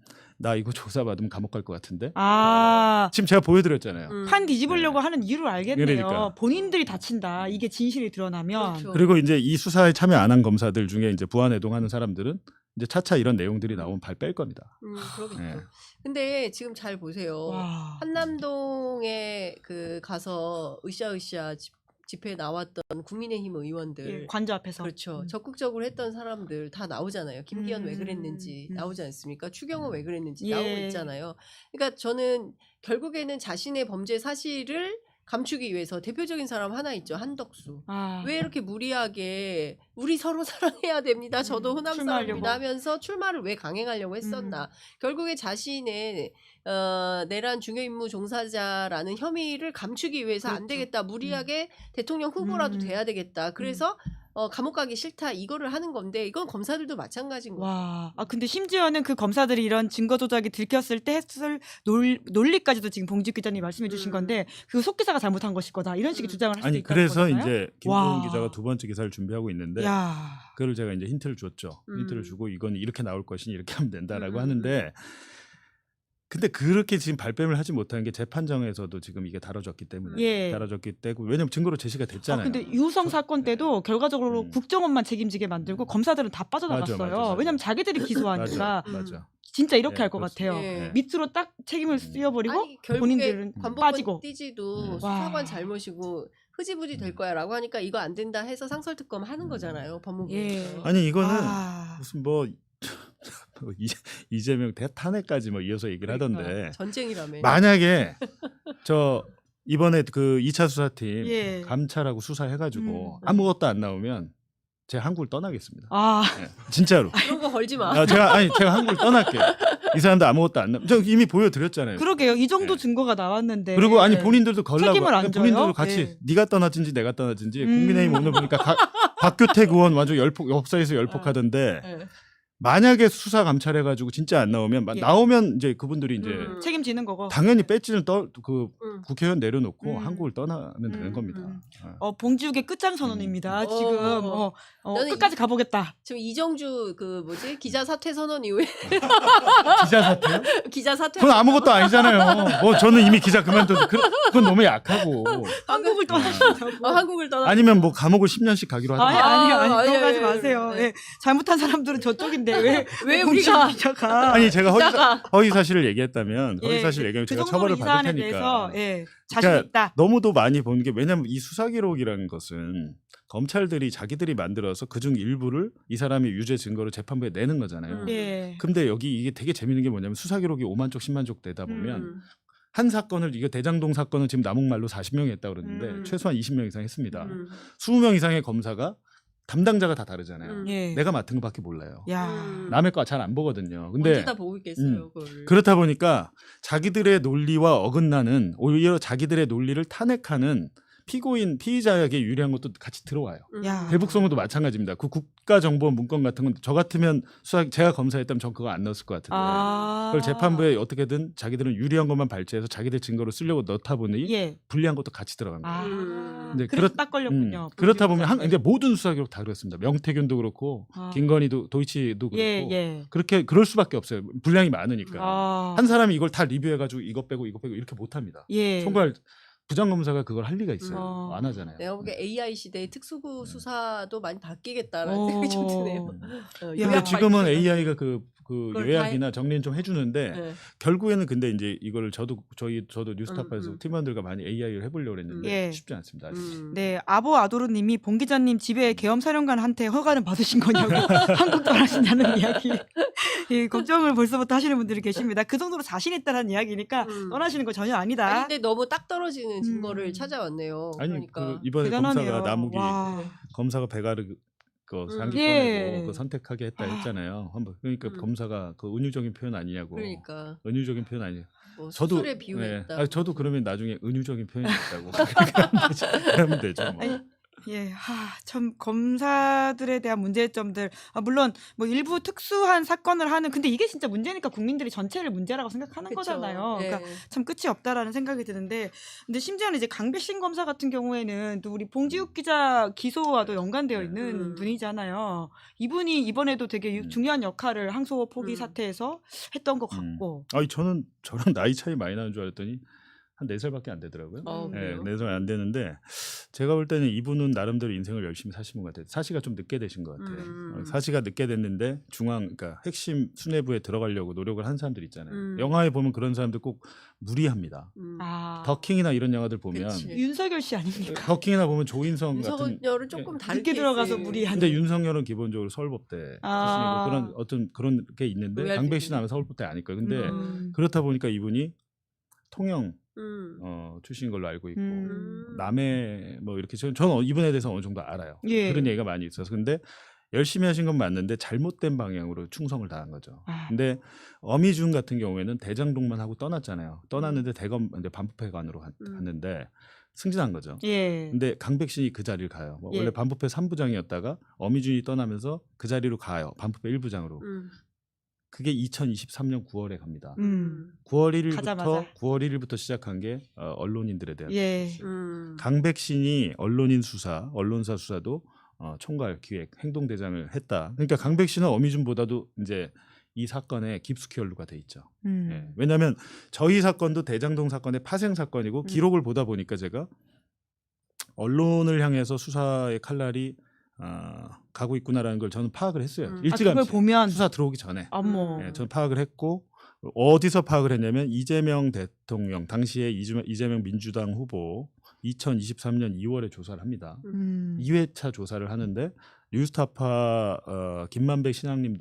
나 이거 조사받으면 감옥 갈 것 같은데. 아. 지금 제가 보여드렸잖아요. 판 뒤집으려고 네. 하는 이유를 알겠네요. 그러니까. 본인들이 다친다. 이게 진실이 드러나면. 그렇죠. 그리고 이제 이 수사에 참여 안 한 검사들 중에 이제 부안해동하는 사람들은 이제 차차 이런 내용들이 나오면 발 뺄 겁니다. 그러겠죠. 네. 근데 지금 잘 보세요. 와. 한남동에 그 가서 으쌰으쌰 집회에 나왔던 국민의힘 의원들. 예, 관저 앞에서. 그렇죠. 적극적으로 했던 사람들 다 나오잖아요. 김기현 왜 그랬는지 나오지 않습니까? 추경호 왜 그랬는지 예. 나오고 있잖아요. 그러니까 저는 결국에는 자신의 범죄 사실을 감추기 위해서 대표적인 사람 하나 있죠. 한덕수. 아. 왜 이렇게 무리하게 우리 서로 사랑해야 됩니다. 저도 호남 출마하려고. 사람입니다 하면서 출마를 왜 강행하려고 했었나. 결국에 자신의 내란 중요임무 종사자라는 혐의를 감추기 위해서 안 그렇죠. 되겠다. 무리하게 대통령 후보라도 돼야 되겠다. 그래서 감옥 가기 싫다. 이거를 하는 건데 이건 검사들도 마찬가지인 거죠. 와. 아 근데 심지어는 그 검사들이 이런 증거 조작이 들켰을 때 했을 논리까지도 지금 봉직 기자님 말씀해 주신 건데 그 속기사가 잘못한 것일 거다. 이런 식의 주장을 할 수도 아니 있다는 그래서 거잖아요. 이제 와. 김도훈 기자가 두 번째 기사를 준비하고 있는데 야. 그걸 제가 이제 힌트를 줬죠. 힌트를 주고 이건 이렇게 나올 것이니 이렇게 하면 된다라고 하는데 근데 그렇게 지금 발뺌을 하지 못하는 게 재판정에서도 지금 이게 다뤄졌기 때문에 예. 다뤄졌기 때문에 왜냐면 증거로 제시가 됐잖아요. 근데 유성 사건 때도 결과적으로 음. 국정원만 책임지게 만들고 검사들은 다 빠져나갔어요. 맞아. 왜냐면 자기들이 기소하니까 맞아. 진짜 이렇게 네, 할 것 그렇습니다. 같아요. 예. 밑으로 딱 책임을 씌워버리고 아니, 결국에 본인들은 관복권 빠지고. 띠지도 음. 수사관 와. 잘못이고 흐지부지 될 거야라고 하니까 이거 안 된다 해서 상설특검 하는 거잖아요. 법무부에서. 예. 아니 이거는 아. 무슨 뭐 이재명 탄핵까지 뭐 이어서 얘기를 하던데 그러니까 전쟁이라며. 만약에 저 이번에 그 2차 수사팀 예. 감찰하고 수사해가지고 아무것도 안 나오면 제가 한국을 떠나겠습니다. 아. 네, 진짜로. 그런 거 걸지 마. 제가 한국을 떠날게요. 이 사람들 아무것도 안 나. 저 이미 보여드렸잖아요. 그러게요. 이 정도 네. 증거가 나왔는데. 그리고 아니 본인들도 걸라고. 책임을 안 져요? 본인들도 같이 네. 네가 떠나든지 내가 떠나든지 국민의힘 오늘 보니까 박규택 의원 완전 열폭 역사에서 열폭하던데 네. 만약에 수사 감찰해가지고 진짜 안 나오면 예. 나오면 이제 그분들이 이제 책임지는 거고. 당연히 배지는 국회의원 내려놓고 음. 한국을 떠나면 되는 겁니다. 봉지욱의 끝장 선언입니다. 지금 나는 끝까지 가보겠다. 지금 이정주 기자 사퇴 선언 이후에 기자 사퇴요? 기자 사퇴. 그건 아무것도 아니잖아요. 뭐 저는 이미 기자 그만둬도 그건 너무 약하고. 한국을 떠나신다고. 한국을 떠나. 아니면 뭐 감옥을 10년씩 가기로 하잖아요. 아니 아니, 그러지 아니, 마세요. 네. 예. 잘못한 사람들은 저쪽인데 왜 봉지욱 우리가 기자가 아니 제가 기자가 허위 사실을 얘기했다면 허위 예, 사실 얘기하면 그 제가 정도로 처벌을 이 받을 사안에 테니까. 대해서 자신 그러니까 있다. 너무도 많이 보는 게 왜냐하면 이 수사 기록이라는 것은 검찰들이 자기들이 만들어서 그중 일부를 이 사람이 유죄 증거로 재판부에 내는 거잖아요. 예. 근데 여기 이게 되게 재밌는 게 뭐냐면 수사 기록이 5만 쪽 10만 쪽 되다 보면 한 사건을 이거 대장동 사건은 지금 남욱말로 40명이 했다고 그러는데 최소한 20명 이상 했습니다. 20명 이상의 검사가 담당자가 다 다르잖아요. 예. 내가 맡은 것밖에 몰라요. 야. 남의 거 잘 안 보거든요. 근데 언제 다 보고 있겠어요. 그걸. 그렇다 보니까 자기들의 논리와 어긋나는 오히려 자기들의 논리를 탄핵하는 피고인 피의자에게 유리한 것도 같이 들어와요. 야. 대북송도 마찬가지입니다. 그 국가정보 문건 같은 건 저 같으면 제가 검사했다면 전 그거 안 넣었을 것 같은데 그걸 재판부에 어떻게든 자기들은 유리한 것만 발췌해서 자기들 증거로 쓰려고 넣다 보니 예. 불리한 것도 같이 들어간 거예요. 근데 그래서 딱 걸렸군요. 그렇다 보면 근데 모든 수사 기록 다 그렇습니다. 명태균도 그렇고 김건희도 도이치도 그렇고 예. 그렇게 그럴 수밖에 없어요. 분량이 많으니까 한 사람이 이걸 다 리뷰해가지고 이것 빼고 이렇게 못합니다. 예. 총괄 부장검사가 그걸 할 리가 있어요. 안 하잖아요. 내가 보기에 AI 시대에 특수부 수사도 많이 바뀌겠다라는 생각이 좀 드네요. 근데 지금은 AI가 그 그걸 요약이나 정리는 좀 해주는데 네. 결국에는 근데 이제 이거를 저도 뉴스타파에서 팀원들과 많이 AI를 해보려고 했는데 예. 쉽지 않습니다. 아직. 네, 아도르님이 봉 기자님 집에 계엄 사령관한테 허가는 받으신 거냐고 한국 떠나신다는 이야기. 예, 걱정을 벌써부터 하시는 분들이 계십니다. 그 정도로 자신 있다는 이야기니까 떠나시는 거 전혀 아니다. 아니, 근데 너무 딱 떨어지는 증거를 찾아왔네요. 아니 그러니까 이번에 대단하네요. 검사가 배가르 상기 예. 꺼내고 선택하게 했다 했잖아요. 한번 그러니까 검사가 그 은유적인 표현 아니냐고. 그러니까 은유적인 표현 아니에요. 뭐 저도 수술에 비유했다. 저도 그러면 나중에 은유적인 표현이 있다고 하면 되죠. 뭐. 예, 참 검사들에 대한 문제점들 물론 뭐 일부 특수한 사건을 하는 근데 이게 진짜 문제니까 국민들이 전체를 문제라고 생각하는 그쵸. 거잖아요. 네. 그러니까 참 끝이 없다라는 생각이 드는데 근데 심지어는 이제 강백신 검사 같은 경우에는 또 우리 봉지욱 기자 기소와도 연관되어 있는 분이잖아요. 이분이 이번에도 되게 중요한 역할을 항소 포기 사태에서 했던 것 같고. 아니 저는 저랑 나이 차이 많이 나는 줄 알았더니 한 4살밖에 안 되더라고요. 네, 4살 안 되는데 제가 볼 때는 이분은 나름대로 인생을 열심히 사신 것 같아요. 사시가 좀 늦게 되신 것 같아요. 사시가 늦게 됐는데 그러니까 핵심 수뇌부에 들어가려고 노력을 한 사람들 있잖아요. 영화에 보면 그런 사람들 꼭 무리합니다. 더킹이나 이런 영화들 보면 윤석열 씨 아닙니까? 더킹이나 보면 조인성 같은 윤석열은 조금 다른 늦게 들어가서 무리한. 근데 윤석열은 기본적으로 서울법대 출신이고 그런 어떤 그런 게 있는데 강백신 하면 서울법대 아닐 거예요. 근데 그렇다 보니까 이분이 통영 출신인 걸로 알고 있고 남해 뭐 이렇게 저는 이분에 대해서 어느 정도 알아요. 예. 그런 얘기가 많이 있어서 근데 열심히 하신 건 맞는데 잘못된 방향으로 충성을 다한 거죠. 근데 어미준 같은 경우에는 대장동만 하고 떠났잖아요. 떠났는데 대검 이제 반부패관으로 갔는데 승진한 거죠. 예. 근데 강백신이 그 자리를 가요. 원래 반부패 3부장이었다가 어미준이 떠나면서 그 자리로 가요. 반부패 1부장으로. 그게 2023년 9월에 갑니다. 9월 1일부터 시작한 게 언론인들에 대한 강백신이 언론사 수사도 총괄 기획 행동대장을 했다. 그러니까 강백신은 어미준보다도 이제 이 사건에 깊숙이 연루가 돼 있죠. 예. 왜냐하면 저희 사건도 대장동 사건의 파생 사건이고 기록을 보다 보니까 제가 언론을 향해서 수사의 칼날이 가고 있구나라는 걸 저는 파악을 했어요. 일찌감치 그걸 보면 수사 들어오기 전에 네, 저는 파악을 했고 어디서 파악을 했냐면 이재명 대통령 당시에 이재명 민주당 후보 2023년 2월에 조사를 합니다. 2회차 조사를 하는데 뉴스타파 김만배 신앙님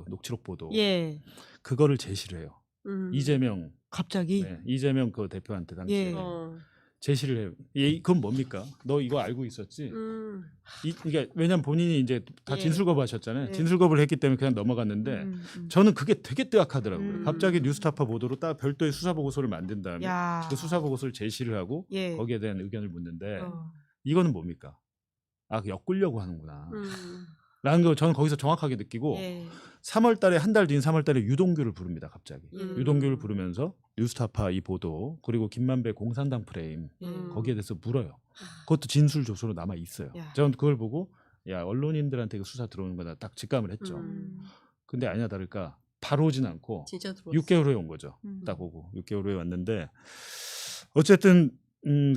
녹취록 보도 그거를 제시를 해요. 이재명 갑자기 이재명 그 대표한테 당시에 제시를 해요. 그건 뭡니까? 너 이거 알고 있었지? 이게 왜냐면 본인이 이제 다 진술 거부하셨잖아요. 진술 거부를 했기 때문에 그냥 넘어갔는데 저는 그게 되게 뜨악하더라고요. 갑자기 뉴스타파 보도로 딱 별도의 수사 보고서를 만든 다음에 그 수사 보고서를 제시를 하고 거기에 대한 의견을 묻는데 이거는 뭡니까? 엮으려고 하는구나. 라는 걸 저는 거기서 정확하게 느끼고 예. 3월 달에 한 달 뒤인 3월 달에 유동규를 부릅니다. 갑자기. 음. 유동규를 부르면서 뉴스타파 이 보도 그리고 김만배 공산당 프레임 거기에 대해서 물어요. 그것도 진술 조서로 남아 있어요. 야. 저는 그걸 보고 야 언론인들한테 그 수사 들어오는 거다 딱 직감을 했죠. 근데 아니나 다를까 바로 오진 않고 진짜 들어왔어. 6개월 후에 온 거죠. 딱 오고 6개월 후에 왔는데 어쨌든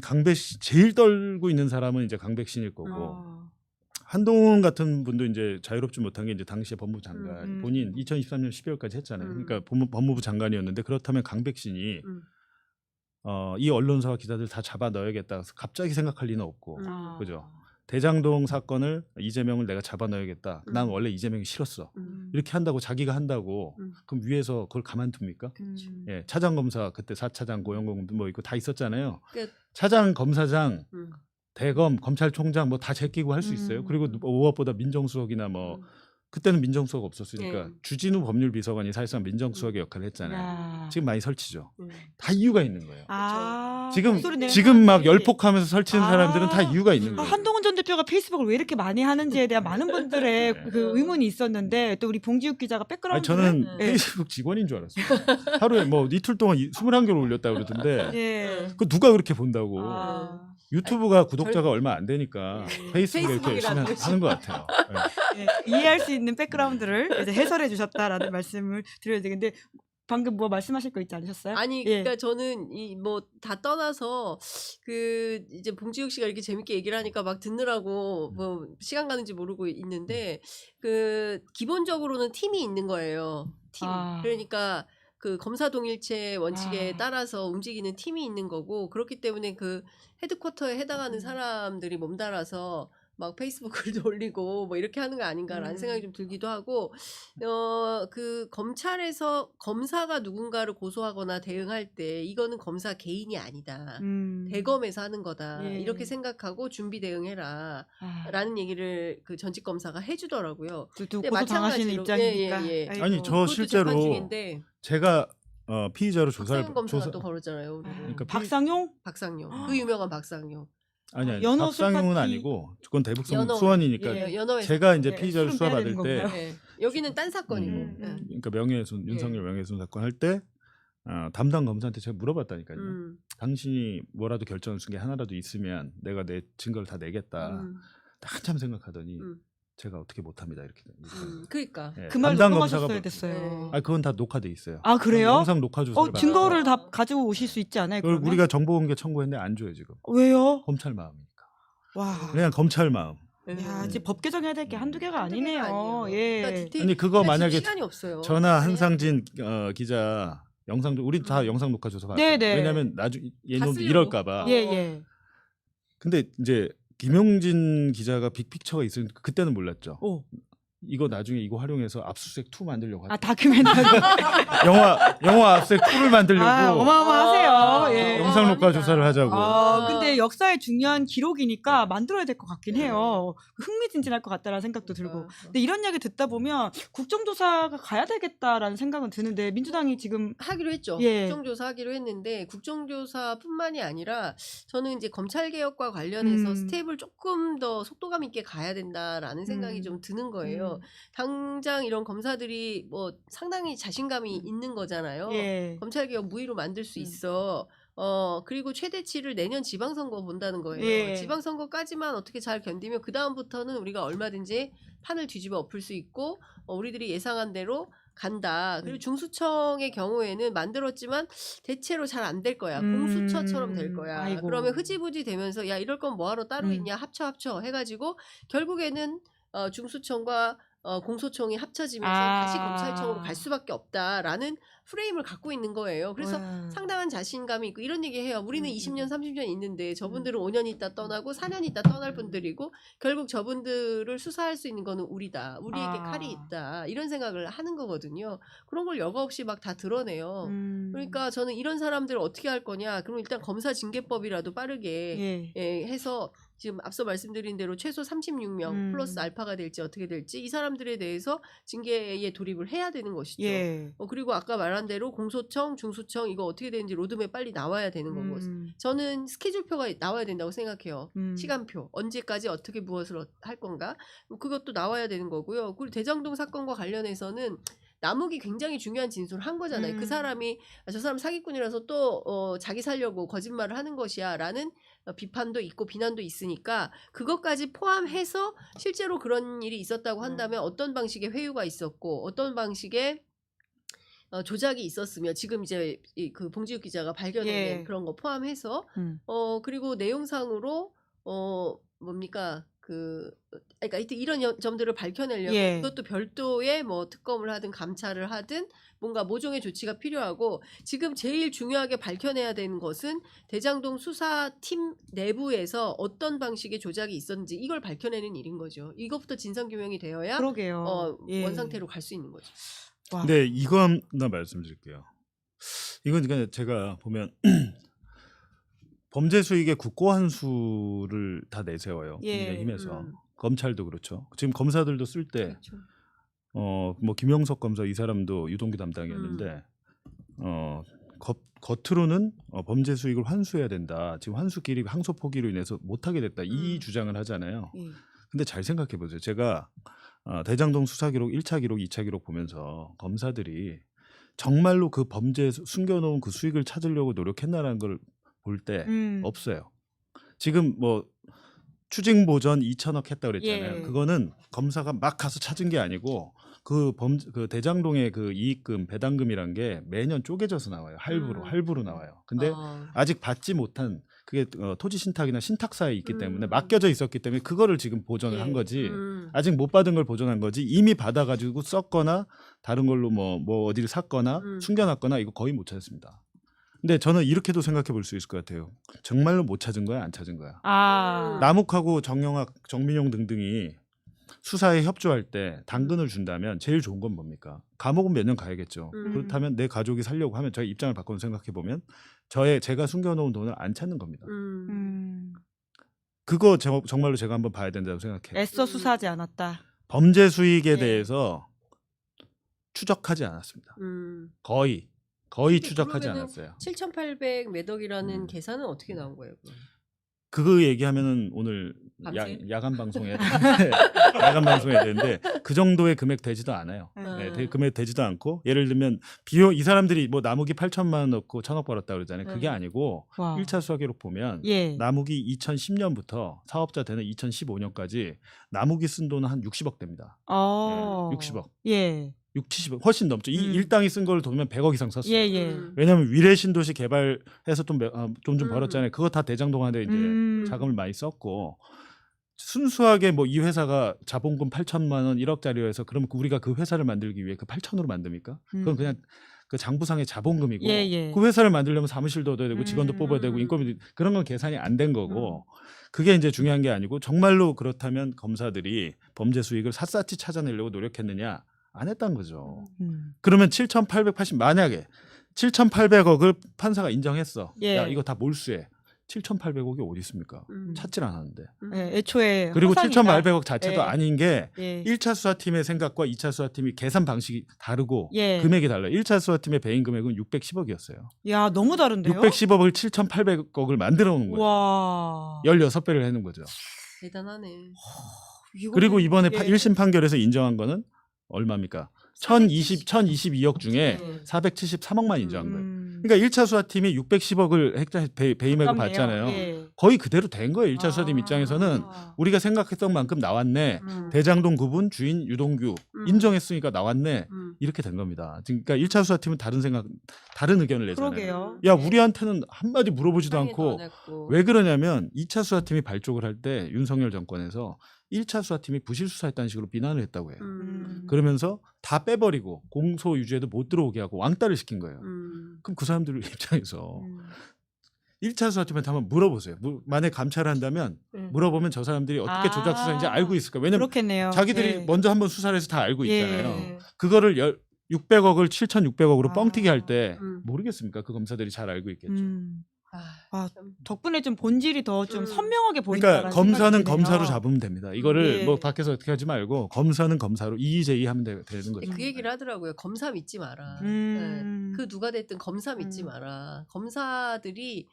강백신 제일 떨고 있는 사람은 이제 강백신일 거고 한동훈 같은 분도 이제 자유롭지 못한 게 이제 당시에 법무부 장관 본인 2023년 12월까지 했잖아요. 그러니까 법무부 장관이었는데 그렇다면 강백신이 이 언론사와 기자들 다 잡아 넣어야겠다. 갑자기 생각할 리는 없고, 그죠? 대장동 사건을 이재명을 내가 잡아 넣어야겠다. 난 원래 이재명이 싫었어. 이렇게 한다고 자기가 한다고 그럼 위에서 그걸 가만둡니까? 예, 차장 검사 그때 4차장 고영공 뭐 이거 다 있었잖아요. 차장 검사장 대검 검찰총장 뭐 다 제끼고 할 수 있어요. 그리고 무엇보다 민정수석이나 뭐 그때는 민정수석 없었으니까 주진우 법률비서관이 사실상 민정수석의 역할을 했잖아요. 지금 많이 설치죠. 다 이유가 있는 거예요. 지금 막 열폭하면서 설치는 사람들은 다 이유가 있는 거예요. 한동훈 전 대표가 페이스북을 왜 이렇게 많이 하는지에 대한 많은 분들의 그 의문이 있었는데 또 우리 봉지욱 기자가 백그라운드 저는 페이스북 직원인 줄 알았어요. 하루에 뭐 이틀 동안 21개를 올렸다 그러던데 그 누가 그렇게 본다고. 유튜브가 구독자가 얼마 안 되니까 페이스북에 이렇게 열심히 하는 것 같아요. 이해할 수 있는 백그라운드를 이제 해설해 주셨다라는 말씀을 드려야 되는데 방금 뭐 말씀하실 거 있지 않으셨어요? 아니 그러니까 저는 이 뭐 다 떠나서 그 이제 봉지욱 씨가 이렇게 재밌게 얘기를 하니까 막 듣느라고 뭐 시간 가는지 모르고 있는데 그 기본적으로는 팀이 있는 거예요. 팀. 그러니까 그 검사 동일체 원칙에 따라서 움직이는 팀이 있는 거고 그렇기 때문에 그 헤드쿼터에 해당하는 사람들이 몸달아서 막 페이스북 글도 올리고 뭐 이렇게 하는 거 아닌가라는 생각이 좀 들기도 하고 그 검찰에서 검사가 누군가를 고소하거나 대응할 때 이거는 검사 개인이 아니다. 대검에서 하는 거다. 이렇게 생각하고 준비 대응해라. 라는 얘기를 그 전직 검사가 해주더라고요. 근데 고소당하시는 입장이니까. 아니 저 실제로 제가 피의자로 박상용 검사가 또 걸었잖아요. 그러니까 박상용? 박상용. 그 유명한 박상용. 아니 박상용은 아니고 그건 대북성 수원이니까 제가 이제 피의자를 수사받을 때 여기는 딴 사건이고 그러니까 명예훼손 윤석열 명예훼손 사건 할 때 담당 검사한테 제가 물어봤다니까요. 당신이 뭐라도 결정을 쓴 게 하나라도 있으면 내가 내 증거를 다 내겠다. 한참 생각하더니 제가 어떻게 못합니다 이렇게. 그러니까 그 말 녹음하셨어야 됐어요. 그건 다 녹화돼 있어요. 아 그래요? 영상 녹화 조사를 증거를 다 가지고 오실 수 있지 않아요? 그걸 우리가 정보공개 청구했는데 안 줘요 지금. 왜요? 검찰 마음이니까. 와. 그냥 검찰 마음. 야, 이제 법 개정해야 될 게 한두 개가 아니네요. 그러니까 아니 그거 만약에 시간이 없어요. 전화 한상진 기자 영상 우리 다 영상 녹화 조사 받아요. 왜냐하면 나중에 얘놈도 이럴까봐. 근데 이제 김용진 기자가 빅픽처가 있으니까 그때는 몰랐죠. 이거 나중에 이거 활용해서 압수수색 2 만들려고 하죠. 다큐멘터리. 영화 압수수색 2를 만들려고. 어마어마하세요. 영상 녹화 조사를 하자고. 근데 역사의 중요한 기록이니까 만들어야 될 것 같긴 해요. 흥미진진할 것 같다라는 생각도 들고. 근데 이런 이야기 듣다 보면 국정조사가 가야 되겠다라는 생각은 드는데 민주당이 지금 하기로 했죠. 국정조사 하기로 했는데 국정조사뿐만이 아니라 저는 이제 검찰개혁과 관련해서 스텝을 조금 더 속도감 있게 가야 된다라는 생각이 좀 드는 거예요. 당장 이런 검사들이 뭐 상당히 자신감이 있는 거잖아요. 검찰개혁 무위로 만들 수 있어. 그리고 최대치를 내년 지방선거 본다는 거예요. 지방선거까지만 어떻게 잘 견디면 그 다음부터는 우리가 얼마든지 판을 뒤집어 엎을 수 있고 우리들이 예상한 대로 간다. 그리고 중수청의 경우에는 만들었지만 대체로 잘 안 될 거야. 공수처처럼 될 거야. 그러면 흐지부지 되면서 야 이럴 건 뭐하러 따로 있냐 합쳐 해가지고 결국에는 중수청과 공소청이 합쳐지면서 다시 검찰청으로 갈 수밖에 없다라는 프레임을 갖고 있는 거예요. 그래서 상당한 자신감이 있고 이런 얘기 해요. 우리는 20년 30년 있는데 저분들은 5년 있다 떠나고 4년 있다 떠날 분들이고 결국 저분들을 수사할 수 있는 거는 우리다. 우리에게 칼이 있다. 이런 생각을 하는 거거든요. 그런 걸 여과 없이 막 다 드러내요. 그러니까 저는 이런 사람들을 어떻게 할 거냐. 그럼 일단 검사징계법이라도 빠르게 해서 지금 앞서 말씀드린 대로 최소 36명 플러스 알파가 될지 어떻게 될지 이 사람들에 대해서 징계에 돌입을 해야 되는 것이죠. 예. 그리고 아까 말한 대로 공소청, 중수청 이거 어떻게 되는지 로드맵 빨리 나와야 되는 거고 저는 스케줄표가 나와야 된다고 생각해요. 시간표 언제까지 어떻게 무엇을 할 건가 그것도 나와야 되는 거고요. 그리고 대장동 사건과 관련해서는 남욱이 굉장히 중요한 진술을 한 거잖아요. 그 사람이 저 사람 사기꾼이라서 또 자기 살려고 거짓말을 하는 것이야 라는 비판도 있고 비난도 있으니까 그것까지 포함해서 실제로 그런 일이 있었다고 한다면 어떤 방식의 회유가 있었고 어떤 방식의 조작이 있었으며 지금 이제 그 봉지욱 기자가 발견해낸 그런 거 포함해서 그리고 내용상으로 뭡니까 그러니까 이런 점들을 밝혀내려면 그것도 별도의 뭐 특검을 하든 감찰을 하든 뭔가 모종의 조치가 필요하고 지금 제일 중요하게 밝혀내야 되는 것은 대장동 수사팀 내부에서 어떤 방식의 조작이 있었는지 이걸 밝혀내는 일인 거죠. 이것부터 진상규명이 되어야 그러게요. 원상태로 갈 수 있는 거죠. 네, 이거 하나 말씀드릴게요. 이건 그러니까 제가 보면 범죄 수익의 국고한 수를 다 내세워요. 국민의힘에서. 검찰도 그렇죠. 지금 검사들도 쓸 때 뭐 김용석 검사 이 사람도 유동규 담당이었는데 겉으로는 범죄 수익을 환수해야 된다. 지금 환수 기립 항소 포기로 인해서 못하게 됐다. 이 주장을 하잖아요. 근데 잘 생각해 보세요. 제가 대장동 수사 기록 1차 기록, 2차 기록 보면서 검사들이 정말로 그 범죄에 숨겨놓은 그 수익을 찾으려고 노력했나라는 걸 볼 때 없어요. 지금 뭐 추징 보전 2천억 했다 그랬잖아요. 그거는 검사가 막 가서 찾은 게 아니고 그 대장동의 그 이익금 배당금이란 게 매년 쪼개져서 나와요. 할부로 나와요. 근데 아직 받지 못한 그게 토지 신탁이나 신탁사에 있기 때문에 맡겨져 있었기 때문에 그거를 지금 보전을 한 거지. 아직 못 받은 걸 보전한 거지. 이미 받아가지고 썼거나 다른 걸로 뭐 어디를 샀거나 숨겨놨거나 이거 거의 못 찾았습니다. 근데 저는 이렇게도 생각해 볼 수 있을 것 같아요. 정말로 못 찾은 거야, 안 찾은 거야. 남욱하고 정영학, 정민용 등등이 수사에 협조할 때 당근을 준다면 제일 좋은 건 뭡니까? 감옥은 몇 년 가야겠죠. 그렇다면 내 가족이 살려고 하면 저의 입장을 바꿔서 생각해 보면 제가 숨겨놓은 돈을 안 찾는 겁니다. 그거 정말로 제가 한번 봐야 된다고 생각해요. 애써 수사하지 않았다. 범죄 수익에 대해서 추적하지 않았습니다. 거의 추적하지 않았어요. 7,800 몇 억이라는 계산은 어떻게 나온 거예요? 그거 얘기하면은 오늘 야간 방송해야 되는데 야간 방송해야 되는데 그 정도의 금액 되지도 않아요. 네, 금액 되지도 않고 예를 들면 비용 이 사람들이 뭐 남욱이 8천만 원 넣고 1,000억 벌었다 그러잖아요. 그게 아니고 1차 수사 기록 보면 남욱이 2010년부터 사업자 되는 2015년까지 남욱이 쓴 돈은 한 60억 됩니다. 60억. 6, 70억 훨씬 넘죠. 이 일당이 쓴 걸 보면 100억 이상 썼어요. 왜냐하면 위례 신도시 개발해서 돈 좀 벌었잖아요. 그거 다 대장동한테 이제 자금을 많이 썼고 순수하게 뭐 이 회사가 자본금 8천만 원 1억짜리로 해서 그러면 우리가 그 회사를 만들기 위해 그 8천으로 만듭니까? 그건 그냥 그 장부상의 자본금이고 그 회사를 만들려면 사무실도 얻어야 되고 직원도 뽑아야 되고 인건비 그런 건 계산이 안 된 거고 그게 이제 중요한 게 아니고 정말로 그렇다면 검사들이 범죄 수익을 샅샅이 찾아내려고 노력했느냐? 안 했던 거죠. 그러면 7,880 만약에 7,800억을 판사가 인정했어. 야 이거 다 몰수해. 7,800억이 어디 있습니까? 찾질 않았는데. 애초에 그리고 7,800억 자체도 아닌 게 1차 수사팀의 생각과 2차 수사팀이 계산 방식이 다르고 금액이 달라요. 1차 수사팀의 배임 금액은 610억이었어요. 야 너무 다른데요? 610억을 7,800억을 만들어 놓은 거예요. 와. 16배를 해놓은 거죠. 대단하네. 그리고 이번에 1심 판결에서 인정한 거는 얼마입니까? 1,022억 중에 473억만 인정한 거예요. 그러니까 1차 수사팀이 610억을 배임액을 받잖아요. 거의 그대로 된 거예요. 1차 수사팀 입장에서는 우리가 생각했던 만큼 나왔네. 대장동 구분 주인 유동규 인정했으니까 나왔네. 이렇게 된 겁니다. 그러니까 1차 수사팀은 다른 의견을 내잖아요. 그러게요. 야 우리한테는 한마디 물어보지도 않고 왜 그러냐면 2차 수사팀이 발족을 할 때 윤석열 정권에서 1차 수사팀이 부실 수사했다는 식으로 비난을 했다고 해요. 그러면서 다 빼버리고 공소 유죄도 못 들어오게 하고 왕따를 시킨 거예요. 그럼 그 사람들 입장에서 1차 수사팀한테 한번 물어보세요. 만약에 감찰을 한다면 물어보면 저 사람들이 어떻게 조작 수사인지 알고 있을까? 왜냐면 그렇겠네요. 자기들이 먼저 한번 수사를 해서 다 알고 있잖아요. 그거를 600억을 7,600억으로 뻥튀기 할 때 모르겠습니까? 그 검사들이 잘 알고 있겠죠. 덕분에 좀 본질이 더 좀 선명하게 그러니까 보인다라는 검사는 생각이 드네요. 검사로 잡으면 됩니다. 이거를 예. 뭐 밖에서 어떻게 하지 말고 검사는 검사로 이의제의하면 되는 거죠. 그 얘기를 하더라고요. 검사 믿지 마라. 그 누가 됐든 검사 믿지 마라. 검사들이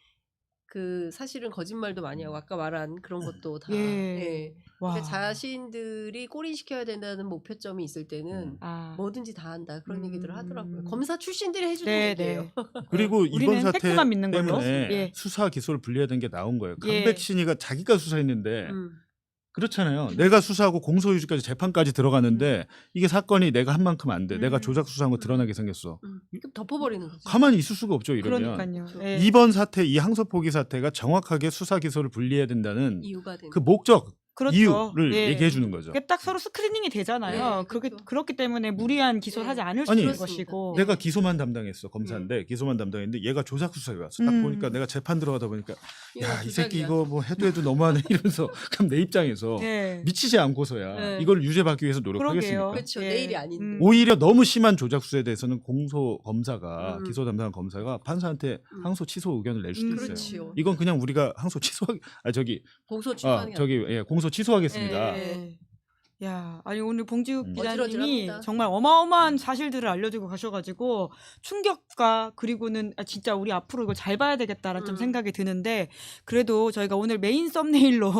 그 사실은 거짓말도 많이 하고 아까 말한 그런 것도 다. 예. 그러니까 자신들이 꼬리시켜야 된다는 목표점이 있을 때는 뭐든지 다 한다. 그런 얘기들을 하더라고요. 검사 출신들이 해주는 얘기예요. 그리고 이번 사태 팩트만 믿는 걸로. 때문에 수사 기소를 분리해야 게 나온 거예요. 강백신이가 자기가 수사했는데 그렇잖아요. 내가 수사하고 공소유지까지 재판까지 들어가는데 이게 사건이 내가 한 만큼 안 돼. 내가 조작 수사한 거 드러나게 생겼어. 덮어버리는 거죠. 가만히 있을 수가 없죠. 이러면. 그러니까요. 이번 사태, 이 항소포기 사태가 정확하게 수사 기소를 분리해야 된다는 이유가 되는 그 목적, 그렇죠. 이유를 얘기해 주는 거죠. 그게 딱 서로 스크리닝이 되잖아요. 그렇기 때문에 무리한 기소를 하지 않을 수 아니, 있는 것이고. 내가 기소만 담당했어. 검사인데 기소만 담당했는데 얘가 조작 수사에 왔어. 딱 보니까 내가 재판 들어가다 보니까 야, 이 새끼 이거 뭐 해도 너무하네 이러면서 그럼 내 입장에서 미치지 않고서야 이걸 유죄받기 위해서 노력하겠습니까? 그렇죠. 내일이 아닌데. 오히려 너무 심한 조작 수사에 대해서는 공소 검사가 기소 담당한 검사가 판사한테 항소 취소 의견을 낼 수도 있어요. 그렇지요. 이건 그냥 우리가 항소 취소하기 공소 취소하는 공소 취소하겠습니다. 야, 아니 오늘 봉지욱 기자님이 어지러지랍니다. 정말 어마어마한 사실들을 알려주고 가셔가지고 충격과 그리고는 진짜 우리 앞으로 이걸 잘 봐야 되겠다라는 좀 생각이 드는데 그래도 저희가 오늘 메인 썸네일로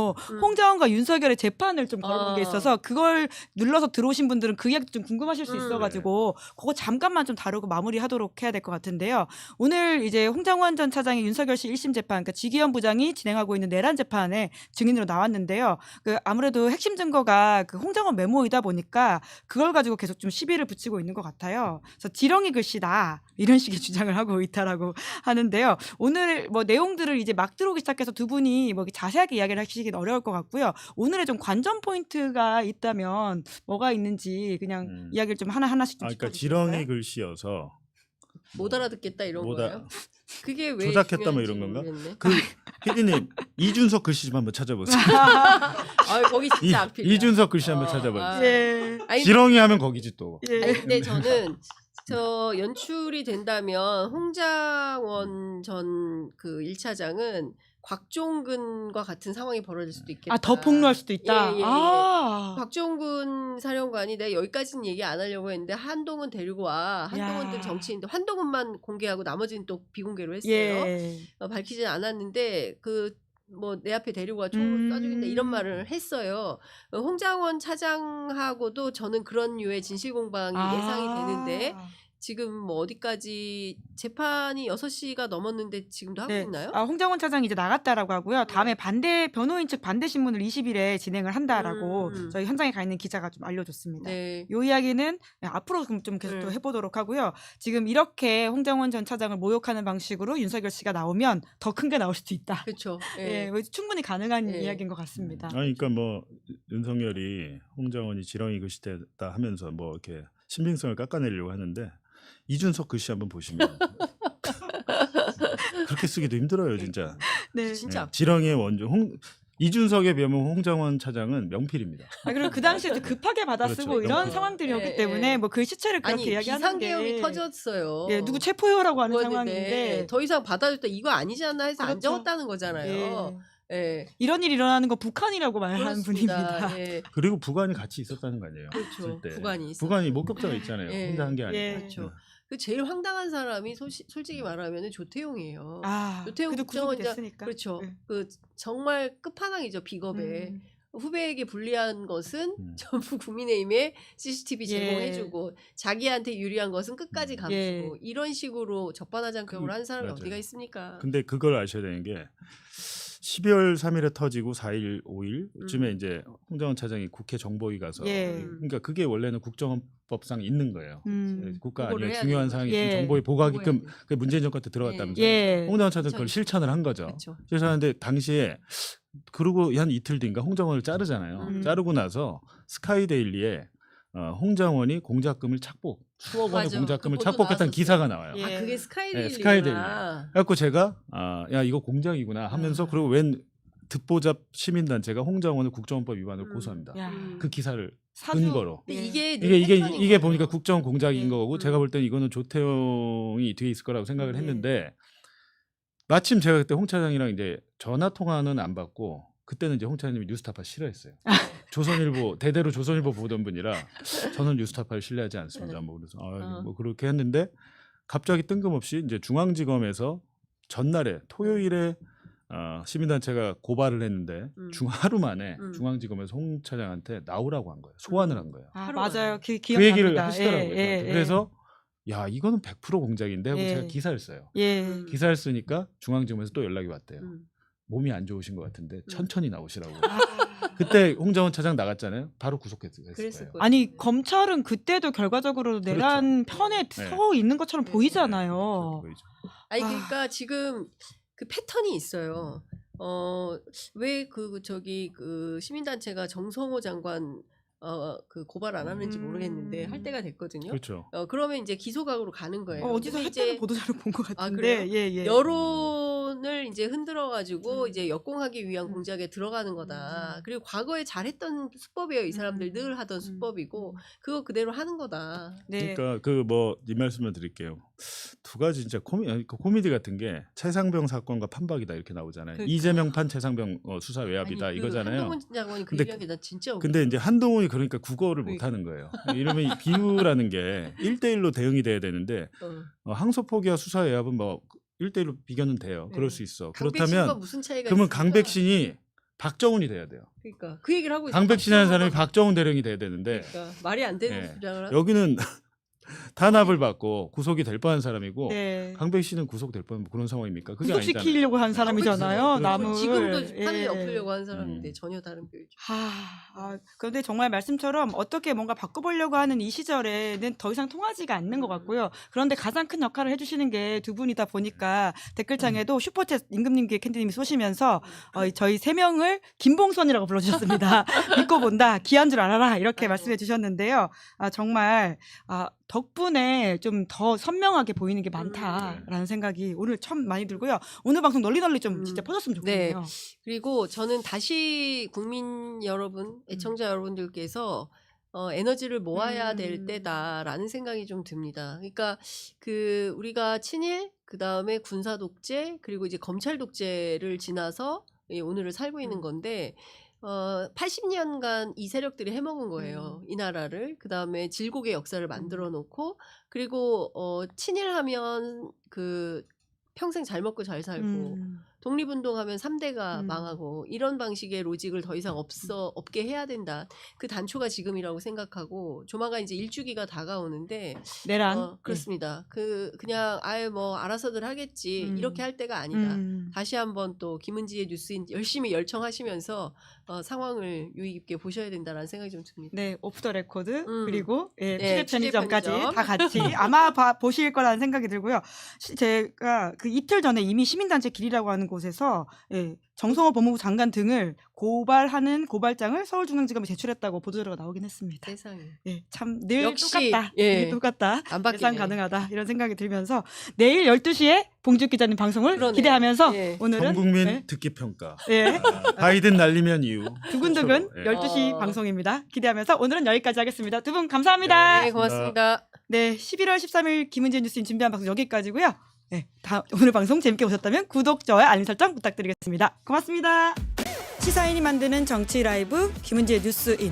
홍자원과 윤석열의 재판을 좀 걸은 게 있어서 그걸 눌러서 들어오신 분들은 그 이야기 좀 궁금하실 수 있어가지고 그거 잠깐만 좀 다루고 마무리하도록 해야 될 것 같은데요. 오늘 이제 홍장원 전 차장의 윤석열 씨 1심 재판, 그러니까 지기현 부장이 진행하고 있는 내란 재판에 증인으로 나왔는데요. 그 아무래도 핵심 증거가 그 홍장원 메모이다 보니까 그걸 가지고 계속 좀 시비를 붙이고 있는 것 같아요. 그래서 지렁이 글씨다 이런 식의 주장을 하고 있다라고 하는데요. 오늘 뭐 내용들을 이제 막 들어오기 시작해서 두 분이 뭐 자세하게 이야기를 하시긴 어려울 것 같고요. 오늘의 좀 관전 포인트가 있다면 뭐가 있는지 그냥 이야기를 좀 하나씩 좀 그러니까 짚어주실까요? 지렁이 글씨여서 못 알아듣겠다 이런 거예요? 그게 왜 조작했다 뭐 이런 건가? 모르겠네. 그 PD님 이준석 글씨 좀 한번 찾아보세요. 거기 진짜 안 필요. 이준석 글씨 한번 찾아봐주세요. 예. 지렁이 하면 거기지 또. 아니, 근데 저는 저 연출이 된다면 홍장원 전 그 1차장은 곽종근과 같은 상황이 벌어질 수도 있겠다. 더 폭로할 수도 있다. 예. 곽종근 사령관이 내가 여기까지는 얘기 안 하려고 했는데 한동훈 데리고 와. 한동훈도 정치인인데 한동훈만 공개하고 나머지는 또 비공개로 했어요. 밝히진 않았는데 뭐 내 앞에 데리고 와 총으로 쏴주겠다 이런 말을 했어요. 홍장원 차장하고도 저는 그런 류의 진실 공방이 예상이 되는데 지금 뭐 어디까지 재판이 6시가 넘었는데 지금도 하고 있나요? 홍장원 차장이 이제 나갔다라고 하고요. 다음에 변호인 측 반대 신문을 20일에 진행을 한다라고 저희 현장에 가 있는 기자가 좀 알려줬습니다. 이 이야기는 앞으로 좀 계속 또 해보도록 하고요. 지금 이렇게 홍장원 전 차장을 모욕하는 방식으로 윤석열 씨가 나오면 더 큰 게 나올 수도 있다. 그렇죠. 충분히 가능한 이야기인 것 같습니다. 그러니까 뭐 윤석열이 홍장원이 지렁이 글씨다 하면서 뭐 이렇게 신빙성을 깎아내려고 하는데 이준석 글씨 한번 보시면 그렇게 쓰기도 힘들어요, 진짜. 진짜. 지렁이의 원조 이준석에 비하면 홍장원 차장은 명필입니다. 그리고 그 당시에 급하게 받아쓰고 그렇죠. 이런 상황들이었기 때문에 뭐 그 시체를 그렇게 이야기하는 게 비상계엄이 터졌어요. 누구 체포요라고 하는 상황인데 더 이상 받아줬다 이거 아니잖아 해서 안 적었다는 거잖아요. 이런 일이 일어나는 건 북한이라고 말하는 분입니다. 그리고 북한이 같이 있었다는 거 아니에요. 그렇죠. 북한이 목격자가 있잖아요. 혼자 한 게 아니고. 그렇죠. 그 제일 황당한 사람이 솔직히 말하면 조태용이에요. 조태용 그래도 국정원장 됐으니까. 그렇죠. 그 정말 끝판왕이죠 비겁에. 후배에게 불리한 것은 전부 국민의힘에 CCTV 제공해주고 자기한테 유리한 것은 끝까지 감추고 이런 식으로 적반하장경으로 한 사람이 어디가 있습니까? 근데 그걸 아셔야 되는 게 12월 3일에 터지고 4일, 5일쯤에 이제 홍장원 차장이 국회 정보위 가서 그러니까 그게 원래는 국정원법상 있는 거예요. 국가 아니면 중요한 사항이 정보위 보고하게끔 그 문재인 정권 때 들어갔다면서요. 홍장원 차장 그걸 실천을 한 거죠. 실천하는데 당시에 그러고 한 이틀 뒤인가 홍장원을 자르잖아요. 자르고 나서 스카이데일리에 홍장원이 공작금을 착복, 수억 원의 공작금을 착복했다는 기사가 나와요. 그게 스카이데일리구나. 스카이데일리. 그래갖고 제가 야 이거 공작이구나 하면서 그리고 웬 듣보잡 시민단체가 홍장원을 국정원법 위반으로 고소합니다. 그 기사를 근거로. 이게 보니까 국정원 공작인 거고 제가 볼 땐 이거는 조태용이 뒤에 있을 거라고 생각을 했는데 마침 제가 그때 홍 차장이랑 이제 전화 통화는 안 받고 그때는 이제 홍 차장님이 뉴스타파 싫어했어요. 조선일보 대대로 조선일보 보던 분이라 저는 뉴스타파를 신뢰하지 않습니다. 뭐 그래서 뭐 그렇게 했는데 갑자기 뜬금없이 이제 중앙지검에서 전날에 토요일에 시민단체가 고발을 했는데 하루 만에 중앙지검에서 홍 차장한테 나오라고 한 거예요. 소환을 한 거예요. 맞아요. 그 기억납니다. 얘기를 하시더라고요. 예. 그래서 야 이거는 100% 공작인데 하고 예. 제가 기사를 써요. 예. 기사를 쓰니까 중앙지검에서 또 연락이 왔대요. 몸이 안 좋으신 것 같은데 천천히 나오시라고. 그때 홍정원 차장 나갔잖아요. 바로 구속했을 거예요. 아니 검찰은 그때도 결과적으로 내란 편에 서 있는 것처럼 보이잖아요. 아니 그러니까 지금 그 패턴이 있어요. 왜 그 시민단체가 정성호 장관 그 고발 안 하는지 모르겠는데 할 때가 됐거든요. 그렇죠. 그러면 이제 기소각으로 가는 거예요. 어디서 했다는 보도자료 본 것 같은데. 그래요? 예. 여론을 이제 흔들어 가지고 이제 역공하기 위한 공작에 들어가는 거다. 그리고 과거에 잘했던 수법이에요. 이 사람들 늘 하던 수법이고 그거 그대로 하는 거다. 네. 그러니까 이 말씀을 드릴게요. 두 가지 진짜 코미디 같은 게 최상병 사건과 판박이다 이렇게 나오잖아요. 그러니까. 이재명 판 최상병 수사 외압이다 이거잖아요. 한동훈 장관이 그 근데- 얘기한 게 나 진짜 근데 이제 한동훈이 그러니까 국어를 못 하는 거예요. 이러면 이 비유라는 게 1대1로 대응이 돼야 되는데 항소포기와 수사 외압은 뭐 1대1로 비교는 돼요. 그럴 수 있어. 강백신과 그렇다면 무슨 차이가 그러면 있을까? 강백신이 박정훈이 돼야 돼요. 그러니까 그 얘기를 하고 있어요. 강백신이라는 사람이 박정훈 대령이 돼야 되는데 그러니까 말이 안 되는 예. 주장을 하고 여기는 탄압을 받고 구속이 될 뻔한 사람이고 네. 강백신은 구속될 뻔한 그런 상황입니까? 그게 아니잖아요. 구속시키려고 한 사람이잖아요. 그렇죠. 남을. 지금도 예. 판을 엎으려고 하는 사람인데 전혀 다른 표현이죠. 그런데 정말 말씀처럼 어떻게 뭔가 바꿔보려고 하는 이 시절에는 더 이상 통하지가 않는 것 같고요. 그런데 가장 큰 역할을 해주시는 게 두 분이다 보니까 댓글창에도 슈퍼챗 임금님께 캔디님이 쏘시면서 저희 세 명을 김봉선이라고 불러주셨습니다. 믿고 본다, 귀한 줄 알아라 이렇게 말씀해 주셨는데요. 정말 덕분에 좀 더 선명하게 보이는 게 많다라는 생각이 오늘 참 많이 들고요. 오늘 방송 널리 좀 진짜 퍼졌으면 좋겠네요. 그리고 저는 다시 국민 여러분, 애청자 여러분들께서 에너지를 모아야 될 때다라는 생각이 좀 듭니다. 그러니까 우리가 친일, 그 다음에 군사 독재, 그리고 이제 검찰 독재를 지나서 오늘을 살고 있는 건데 80년간 이 세력들이 해먹은 거예요. 이 나라를. 그 다음에 질곡의 역사를 만들어 놓고, 그리고 친일하면 평생 잘 먹고 잘 살고, 독립운동하면 3대가 망하고, 이런 방식의 로직을 더 이상 없게 해야 된다. 그 단초가 지금이라고 생각하고, 조만간 이제 일주기가 다가오는데, 내란. 그렇습니다. 그냥 뭐 알아서들 하겠지. 이렇게 할 때가 아니다. 다시 한번 또 김은지의 뉴스인 열심히 열청하시면서 상황을 유의 깊게 보셔야 된다라는 생각이 좀 듭니다. 네, 오프 더 레코드 그리고 네, 취재 편의점까지 편의점. 다 같이 아마 보실 거라는 생각이 들고요. 제가 이틀 전에 이미 시민단체 길이라고 하는 곳에서 정성호 법무부 장관 등을 고발하는 고발장을 서울중앙지검에 제출했다고 보도자료가 나오긴 했습니다. 세상에. 참 늘 역시, 똑같다. 예. 늘 똑같다. 안 바뀌네. 예상 가능하다. 이런 생각이 들면서 내일 12시에 봉지욱 기자님 방송을 그러네. 기대하면서 예. 오늘은 전 국민 듣기 평가. 예. 바이든 날리면 이유. 두근두근 예. 12시 방송입니다. 기대하면서 오늘은 여기까지 하겠습니다. 두 분 감사합니다. 네, 고맙습니다. 네, 11월 13일 김은지의 뉴스인 준비한 방송 여기까지고요. 네, 오늘 방송 재밌게 보셨다면 구독, 좋아요, 알림 설정 부탁드리겠습니다. 고맙습니다. 시사인이 만드는 정치 라이브 김은지의 뉴스인